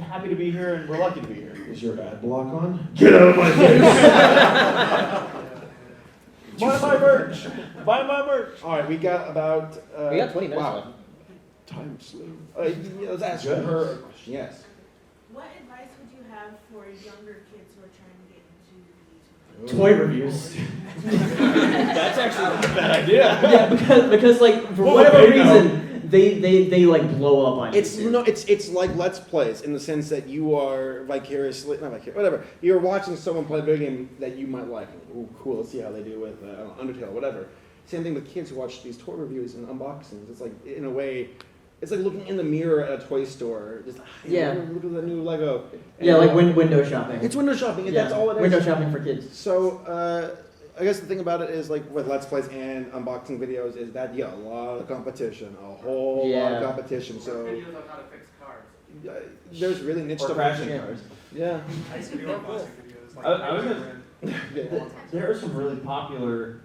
happy to be here, and we're lucky to be here. Is your ad block on? Get out of my face! Buy my merch! Buy my merch! All right, we got about... We got 20 minutes wow. left. Time slew. Let's ask her a question. Yes. What advice would you have for younger kids who are trying to get into YouTube? Toy reviews. That's actually not a bad idea. Yeah, because like for Well, whatever they know. reason they like blow up on It's YouTube. it's like Let's Plays in the sense that you are vicariously, not vicariously, whatever. You're watching someone play a video game that you might like. Ooh, cool. Let's see how they do with Undertale, whatever. Same thing with kids who watch these toy reviews and unboxings. It's like in a way, it's like looking in the mirror at a toy store. Just Yeah. look at the new Lego. And Yeah, like window shopping. it's window shopping. And Yeah, that's all it is. window shopping for kids. So, I guess the thing about it is, like, with Let's Plays and unboxing videos, is that you got a lot of competition, a whole lot Yeah. of competition. So, Videos on how to fix cars. there's really niche Or stuff. crashing Yeah. cars. Yeah. I used to do unboxing videos. Like, I was gonna- Yeah. There are some really popular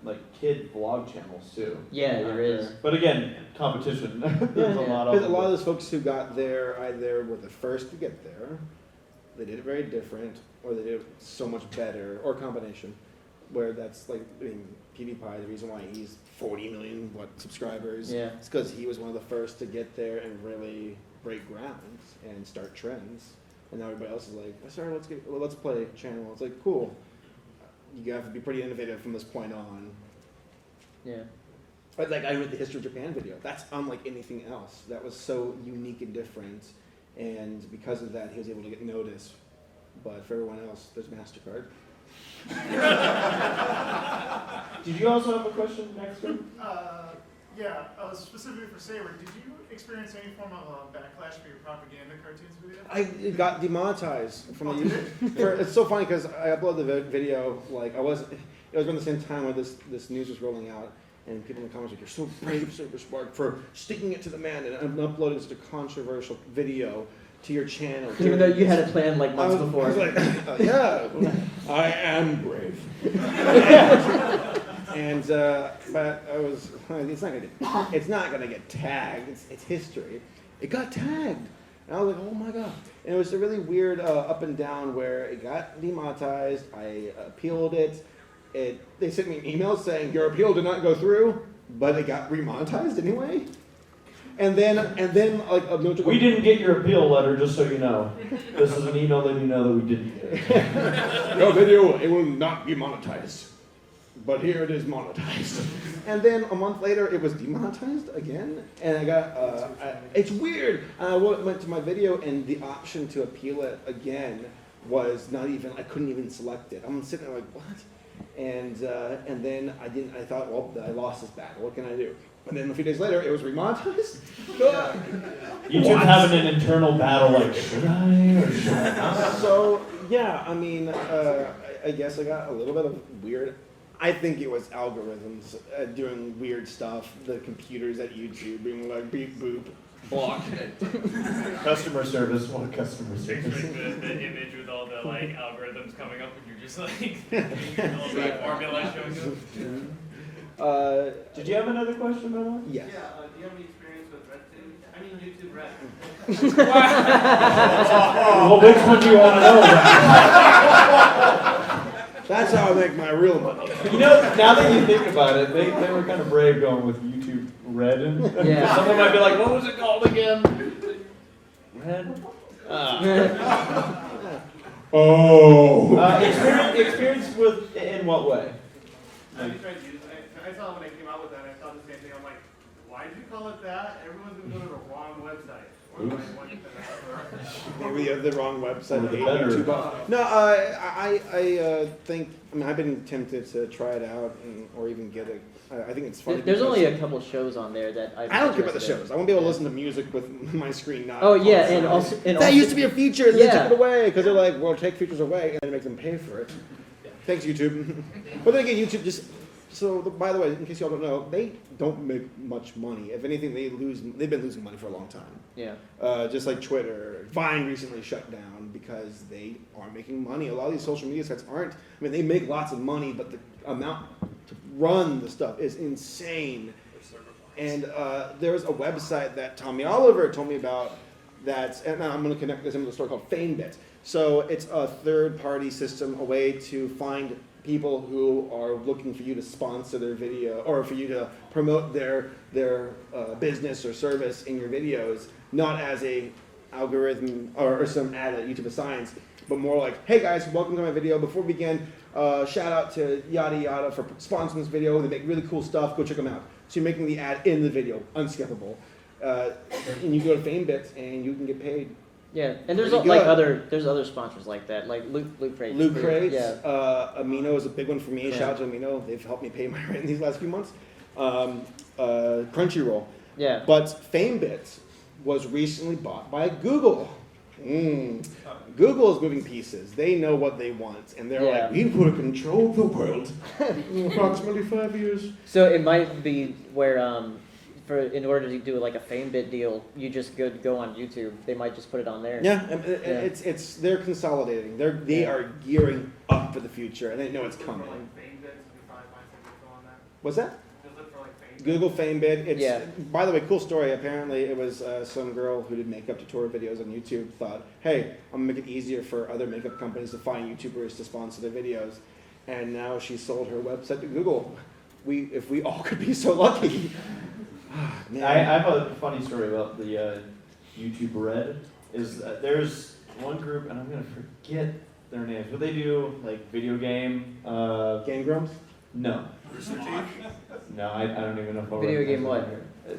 like kid vlog channels too. Yeah, there is. But again, competition. There's a lot of Because a them. lot of those folks who got there either were the first to get there, they did it very different, or they did it so much better, or a combination. Where that's like, I mean, PewDiePie, the reason why he's 40 million subscribers, Yeah. it's because he was one of the first to get there and really break ground and start trends. And now everybody else is like, sorry, let's play channel. It's like, cool. You have to be pretty innovative from this point on. Yeah. But like I read the History of Japan video. That's unlike anything else. That was so unique and different. And because of that, he was able to get noticed. But for everyone else, there's MasterCard. Did you also have a question next one? Yeah, specifically for Saber, did you experience any form of backlash for your propaganda cartoons video? I got demonetized from the YouTube. It's so funny because I uploaded the video, like it was around the same time when this news was rolling out, and people in the comments were like, "You're so brave, Saberspark, for sticking it to the man and uploading such a controversial video to your channel." Even though you had it planned like months before. I was like, yeah, I am brave. And but I was, it's not gonna get tagged. It's history. It got tagged, and I was like, oh my god. And it was a really weird up and down where it got demonetized. I appealed it. They sent me an email saying your appeal did not go through, but it got remonetized anyway. And then like We didn't get your appeal letter, just so you know. This is an email letting you know that we didn't get it. Your video, it will not be monetized. But here it is monetized. And then a month later, it was demonetized again. And I got, it's weird. I went to my video, and the option to appeal it again was not even, I couldn't even select it. I'm sitting there like, what? And then I thought, well, I lost this battle. What can I do? And then a few days later, it was remonetized. YouTube's having an internal battle, like, should I or should I not? So, yeah, I mean, I guess I got a little bit of weird. I think it was algorithms doing weird stuff. The computers at YouTube being like beep boop, block. Customer service, what customer It's service? like the image with all the like algorithms coming up, and you're just like all the formula showing up. Did you have another question, by the way? Yes. Yeah, do you have any experience with RedTube? I mean YouTube Red. Well, which one do you want to know about? That's how I make my real money. You know, now that you think about it, they were kind of brave going with YouTube Red. Yeah. Someone might be like, what was it called again? Red? Oh. Experience with, in what way? I saw when I came out with that, I saw the same thing. I'm like, why did you call it that? Everyone's gonna go to the wrong website. Maybe you have the wrong website. Or the hate better. YouTube. No, I think. I mean, I've been tempted to try it out or even get it. I think it's funny. There's because only a couple shows on there that I don't care about the interested in. shows. I won't be able to listen to music with my screen not. Oh yeah, constantly. and also That used to be a feature, and they Yeah. took it away because they're like, well, take features away and then make them pay for it. Thanks, YouTube. But then again, YouTube just. So, by the way, in case y'all don't know, they don't make much money. If anything, they've been losing money for a long time. Yeah. Just like Twitter. Vine recently shut down because they aren't making money. A lot of these social media sites aren't. I mean, they make lots of money, but the amount to run the stuff is insane. And there was a website that Tommy Oliver told me about and I'm going to connect this into a store called FameBit. So it's a third-party system, a way to find people who are looking for you to sponsor their video or for you to promote their business or service in your videos, not as a algorithm or some ad that YouTube assigns, but more like, hey guys, welcome to my video. Before we begin, shout out to yada yada for sponsoring this video. They make really cool stuff. Go check them out. So you're making the ad in the video, unskippable. And you go to FameBits and you can get paid. Yeah, and there's Pretty like good. there's other sponsors like that, like Loot Crates. Loot Crates, Yeah. Amino is a big one for me. Yeah. Shout out to Amino. They've helped me pay my rent these last few months. Crunchyroll. Yeah. But FameBits was recently bought by Google. Google is moving pieces. They know what they want, and they're like, we want to control the world. Approximately 5 years. So it might be where in order to do like a FameBit deal, you just go on YouTube. They might just put it on there. Yeah, it's they're consolidating. They are gearing up for the future, and they know it's coming. What's that? Google FameBit. It's by the way, cool story. Apparently, it was some girl who did makeup tutorial videos on YouTube. Thought, hey, I'm gonna make it easier for other makeup companies to find YouTubers to sponsor their videos, and now she sold her website to Google. If we all could be so lucky. Man. I have a funny story about the YouTube Red. There's one group, and I'm gonna forget their names, but they do like video game. Game Grumps? No. No, I don't even know if I'll Video game what?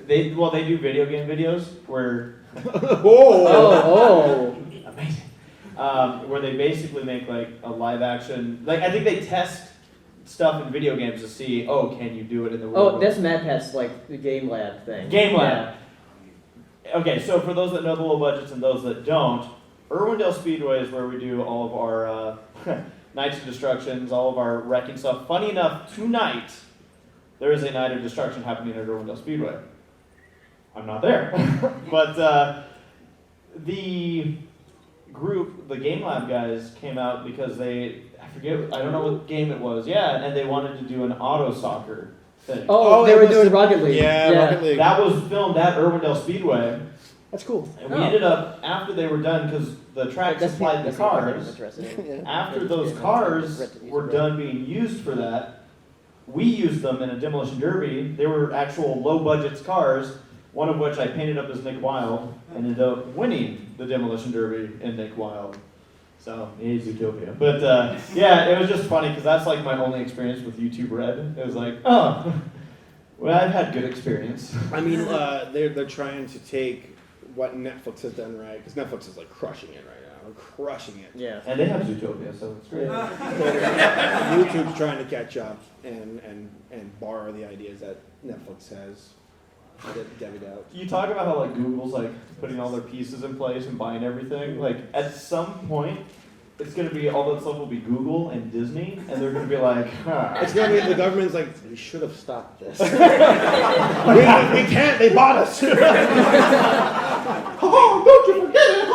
They do video game videos where amazing. Where they basically make like a live action, like I think they test stuff in video games to see, can you do it in the real world? That's MadPat's like the Game Lab thing. Game Lab. Yeah. Okay, so for those that know the low budgets and those that don't, Irwindale Speedway is where we do all of our Nights of Destructions, all of our wrecking stuff. Funny enough, tonight, there is a Night of Destruction happening at Irwindale Speedway. I'm not there. But the group, the Game Lab guys, came out because I don't know what game it was. Yeah, and they wanted to do an auto soccer thing. Oh, they were doing Rocket League. Yeah, Rocket League. That was filmed at Irwindale Speedway. That's cool. And we ended up, after they were done, because the track supplied the cars, after those cars were done being used for that, we used them in a demolition derby. They were actual low-budget cars, one of which I painted up as Nick Wilde, and ended up winning the demolition derby in Nick Wilde. So, he's Utopia. But, it was just funny, because that's like my only experience with YouTube Red. It was like, well, I've had good experience. I mean, they're trying to take what Netflix has done right, because Netflix is like crushing it right now. They're crushing it. Yeah. And they have Zootopia, so it's great. YouTube's trying to catch up and borrow the ideas that Netflix has devied out. You talk about how like Google's like putting all their pieces in place and buying everything. Like at some point, it's gonna be all that stuff will be Google and Disney, and they're gonna be like, It's gonna be the government's like, we should have stopped this. we can't. They bought us. Oh, don't you forget it!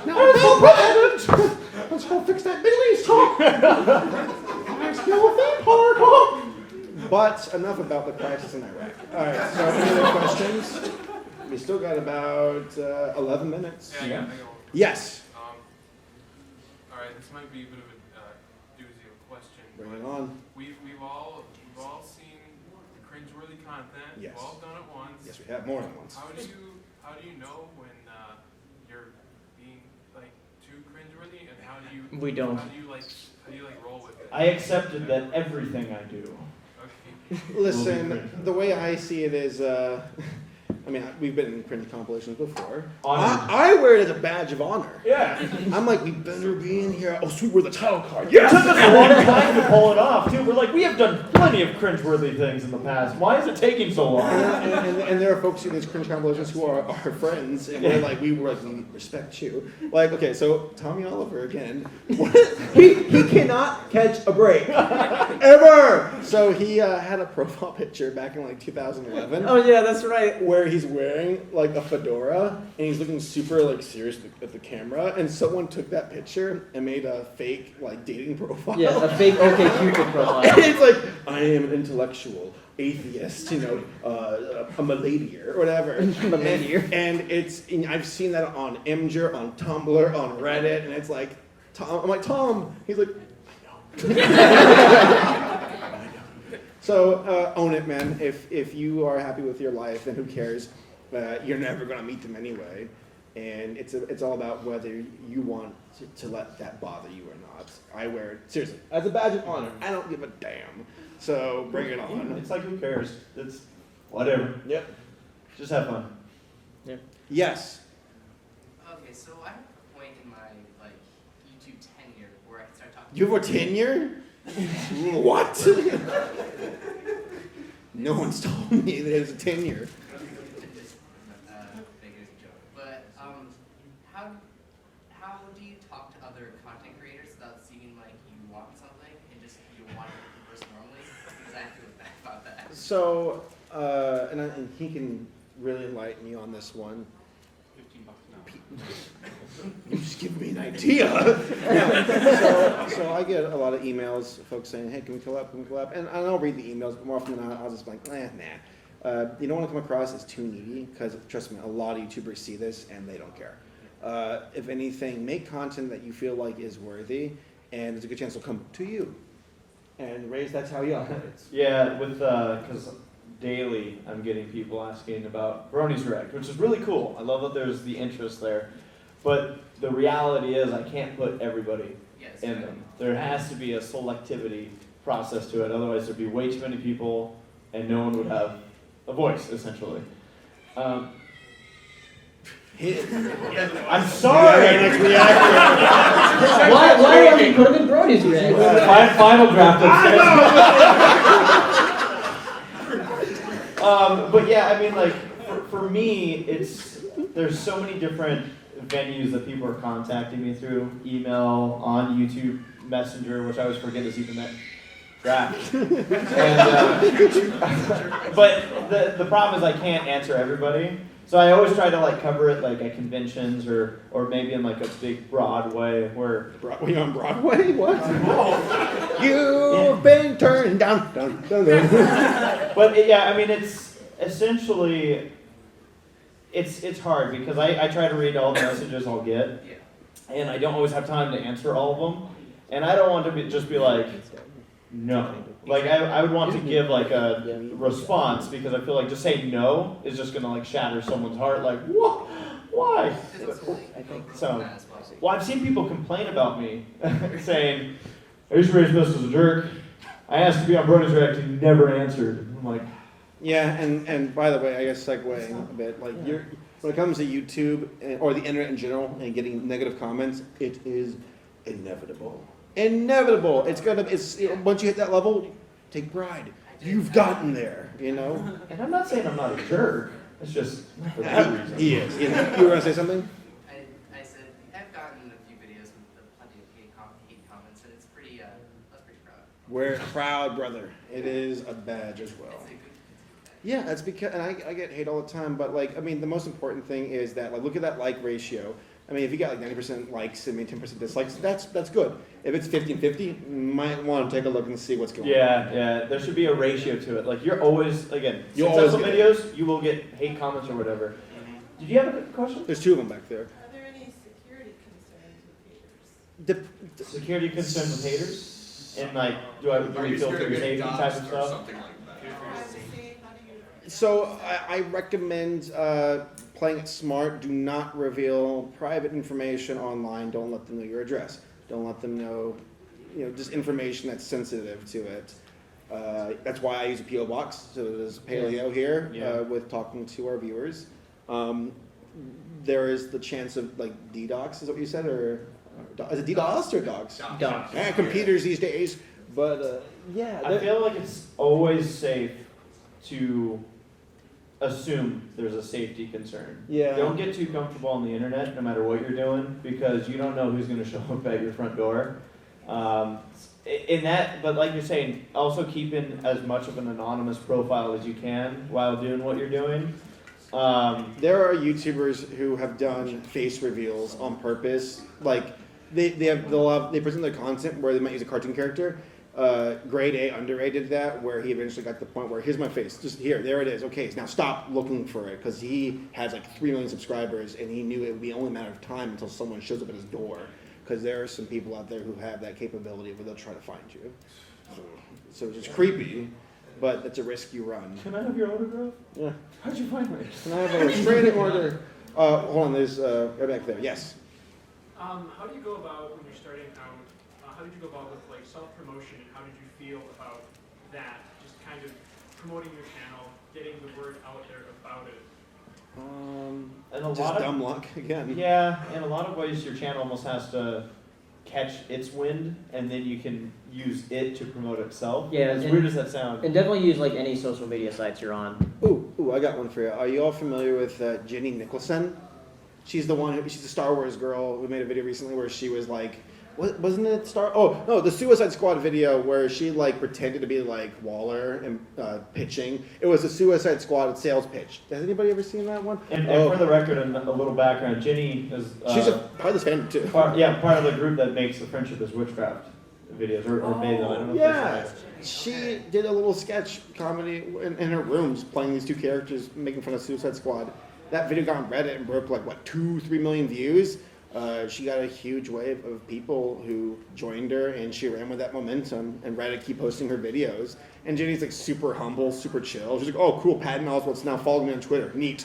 Now it's no president. Let's go fix that Middle East talk. Let's go theme park. But enough about the crisis in Iraq. All right. So any other questions? We still got about 11 minutes. Yeah. Yes. All right, this might be a bit of a doozy of a question. Bring it on. We've all seen the cringeworthy content. Yes. We've all done it once. Yes, we have more than once. How do you know when you're being like too cringeworthy, and how do you We don't. how do you roll with it? I accepted that everything I do. Okay. Listen, the way I see it is, I mean, we've been in cringe compilations before. Honored. I wear it as a badge of honor. Yeah. I'm like, we better be in here. Oh, sweet, we're the title card. It Yes! took us a long time to pull it off, too. We're like, we have done plenty of cringeworthy things in the past. Why is it taking so long? And there are folks in these cringe compilations who are our friends, and we're like, we respect you. Like, okay, so Tommy Oliver again. he cannot catch a break. Ever! So he had a profile picture back in like 2011. Oh yeah, that's right. Where he's wearing like a fedora and he's looking super like serious at the camera, and someone took that picture and made a fake like dating profile. Yeah, a fake OkCupid profile. And it's like, I am an intellectual atheist, a miladier or whatever. And I've seen that on Imgur, on Tumblr, on Reddit, and it's like, I'm like, Tom. He's like, I know. So own it, man. If you are happy with your life, then who cares? You're never gonna meet them anyway. And it's all about whether you want to let that bother you or not. I wear it, seriously, as a badge of honor. I don't give a damn. So bring it on. It's like, who cares? It's whatever. Yep. Just have fun. Yeah. Yes. Okay, so I have a point in my like YouTube tenure where I can start talking. You have a tenure? What? No one's told me there's a tenure. Making a joke. But how do you talk to other content creators without seeming like you want something and just you want to be the person normally? Because I feel bad about that. So, and he can really enlighten me on this one. $15 an hour. You just give me an idea. Yeah. So I get a lot of emails, folks saying, "Hey, can we collab? Can we collab?" And I'll read the emails, but more often than not, I'll just be like, nah. You don't want to come across as too needy, because trust me, a lot of YouTubers see this and they don't care. If anything, make content that you feel like is worthy, and there's a good chance it'll come to you. And Raise, that's how you operate. Yeah, with because daily I'm getting people asking about Brony's Direct, which is really cool. I love that there's the interest there. But the reality is I can't put everybody in them. There has to be a selectivity process to it. Otherwise there'd be way too many people and no one would have a voice, essentially. I'm sorry! Why don't you put him in Brony's Direct? Final draft upstairs. But yeah, I mean, like, for me, there's so many different venues that people are contacting me through, email, on YouTube, Messenger, which I always forget is even that draft. But the problem is I can't answer everybody. So I always try to like cover it like at conventions or maybe in like a big Broadway where... Were you on Broadway? What? You've been turned down. But yeah, I mean, it's essentially, it's hard because I try to read all the messages I'll get, and I don't always have time to answer all of them, and I don't want to just be like, no. Like, I would want to give like a response because I feel like just saying no is just going to like shatter someone's heart, like, what? Why? So, well, I've seen people complain about me saying, ACRacebest is a jerk. I asked to be on Brony's Direct, he never answered. I'm like... Yeah, and by the way, I guess segueing a bit, like when it comes to YouTube or the internet in general and getting negative comments, it is inevitable. Inevitable. It's once you hit that level, take pride. You've gotten there, you know. And I'm not saying I'm not a jerk. It's just for that reason. He is. You know? You were gonna say something? I said I've gotten a few videos with plenty of hate comments, and it's pretty. I was pretty proud. We're proud, brother. It is a badge as well. Yeah, that's because, and I get hate all the time, but like, I mean, the most important thing is that, like, look at that like ratio. I mean, if you got like 90% likes and 10% dislikes, that's good. If it's 50-50, you might want to take a look and see what's going on. Yeah, there should be a ratio to it. Like, you're always, again, you'll always successful videos, you will get hate comments or whatever. Did you have a question? There's two of them back there. Are there any security concerns with haters? Security concerns with haters? And like, do we filter your safety type of stuff? So I recommend playing it smart. Do not reveal private information online. Don't let them know your address. Don't let them know, just information that's sensitive to it. That's why I use a PO box. So there's Paleo here with talking to our viewers. There is the chance of like DDoS, is that what you said, or is it DDoS or dogs? Dogs. Computers these days. But yeah, I feel like it's always safe to assume there's a safety concern. Yeah. Don't get too comfortable on the internet, no matter what you're doing, because you don't know who's going to show up at your front door. But like you're saying, also keeping as much of an anonymous profile as you can while doing what you're doing. There are YouTubers who have done face reveals on purpose. Like they present their content where they might use a cartoon character. Grade A underrated that, where he eventually got to the point where here's my face, just here, there it is. Okay, now stop looking for it, because he has like 3 million subscribers, and he knew it would be only a matter of time until someone shows up at his door. Because there are some people out there who have that capability where they'll try to find you. So it's just creepy, but that's a risk you run. Can I have your autograph? Yeah. How'd you find me? Can I have a restraining order? Hold on, there's right back there. Yes. How do you go about when you're starting out? How did you go about with like self-promotion, and how did you feel about that? Just kind of promoting your channel, getting the word out there about it. And a Just lot of dumb luck again. yeah, in a lot of ways, your channel almost has to catch its wind, and then you can use it to promote itself. Yeah, As and- weird as that sounds. And definitely use like any social media sites you're on. Ooh, I got one for you. Are you all familiar with Jenny Nicholson? She's the one she's a Star Wars girl who made a video recently where she was like, wasn't it the Suicide Squad video where she like pretended to be like Waller and pitching. It was a Suicide Squad sales pitch. Has anybody ever seen that one? And for the record, and a little background, Jenny is She's a part of this fandom too. part of the group that makes the Friendship is Witchcraft videos, or made them. I don't know Yeah, if she did a little sketch comedy in her room, just playing these two characters, making fun of Suicide Squad. That video got on Reddit and broke like 2-3 million views. She got a huge wave of people who joined her, and she ran with that momentum. And Reddit keep posting her videos. And Jenny's like super humble, super chill. She's like, "Oh, cool, Patton Oswalt's now following me on Twitter. Neat."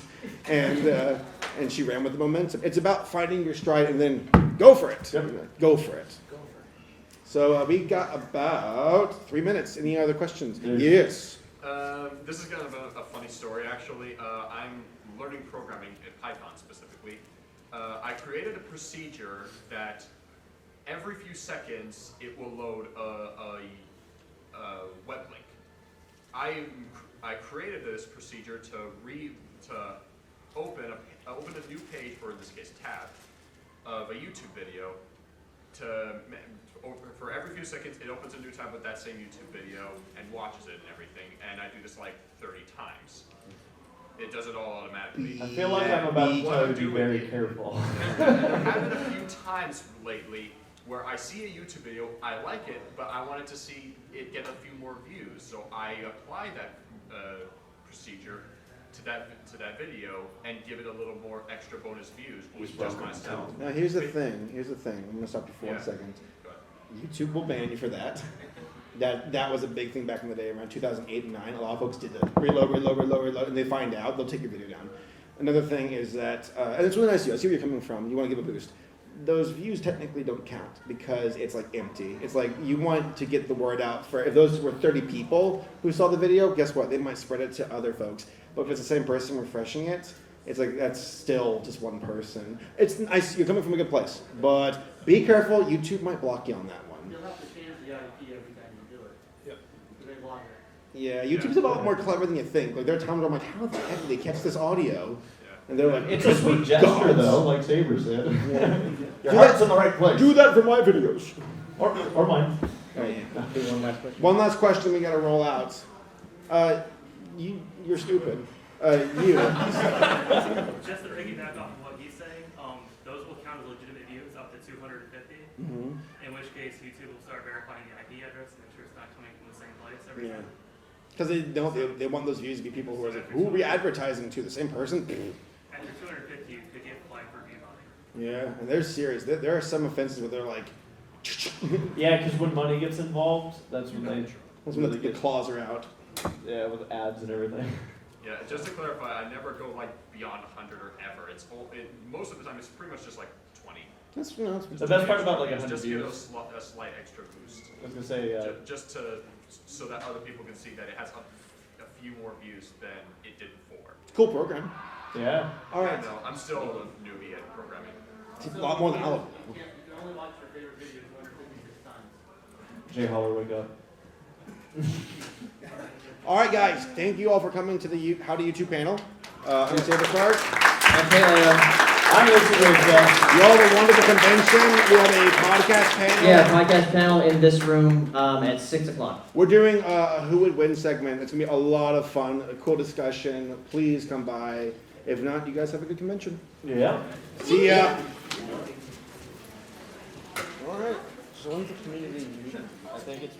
And she ran with the momentum. It's about finding your stride and then go for it. Yep. Go for it. So we got about 3 minutes. Any other questions? Yes. This is kind of a funny story, actually. I'm learning programming at Python specifically. I created a procedure that every few seconds it will load a web link. I created this procedure to open a new page, or in this case tab, of a YouTube video. For every few seconds, it opens a new tab with that same YouTube video and watches it and everything. And I do this like 30 times. It does it all automatically. I feel like I'm about to tell you to be very careful. There have been a few times lately where I see a YouTube video, I like it, but I wanted to see it get a few more views. So I apply that procedure to that video and give it a little more extra bonus views with just myself. Now here's the thing. I'm gonna stop you for 1 second. Go ahead. YouTube will ban you for that. That was a big thing back in the day, around 2008 and 9. A lot of folks did that. Reload, and they find out, they'll take your video down. Another thing is that, and it's really nice of you, I see where you're coming from, you want to give a boost. Those views technically don't count because it's like empty. It's like you want to get the word out for, if those were 30 people who saw the video, guess what? They might spread it to other folks. But if it's the same person refreshing it, it's like that's still just one person. It's nice, you're coming from a good place, but be careful, YouTube might block you on that one. You'll have to change the IP every time you do it. Yep. Because they block it. Yeah, YouTube's a lot more clever than you think. Like there are times where I'm like, how the heck did they catch this audio? And they're like, It's a sweet gesture, gods. though, like Saber said. Yeah. Your heart's in the right place. Do that for my videos. Or mine. Oh, yeah. One last question. One last question we gotta roll out. You're stupid. You. Just to piggyback off of what he's saying, those will count as legitimate views up to 250. Mm-hmm. In which case, YouTube will start verifying the IP address and make sure it's not coming from the same place every Yeah. time. Because they want those views to be people who are like, who are we advertising to? The same person? After 250, you could get flagged for view buying. Yeah, and they're serious. There are some offenses where they're like, Yeah, because when money gets involved, that's when that's when the claws are out. Yeah, with ads and everything. Yeah, just to clarify, I never go like beyond 100 or ever. Most of the time it's pretty much just like 20. That's The best part about like 100 just give views. a slight extra boost. I was gonna say, Just so that other people can see that it has a few more views than it did before. Cool program. yeah. All right. No, I'm still a newbie at programming. It's a lot more than all of them. You can only watch your favorite video 256 times. Jay Holler, wake up. All right, guys. Thank you all for coming to the How to YouTube panel. I'm Saberspark. And Paleo. I'm ACRacebest. You all have a wonderful convention. We have a podcast panel. Yeah, podcast panel in this room at 6 o'clock. We're doing a Who Would Win segment. It's going to be a lot of fun, a cool discussion. Please come by. If not, you guys have a good convention. Yeah. See ya. All right. So when's the community meeting? I think it's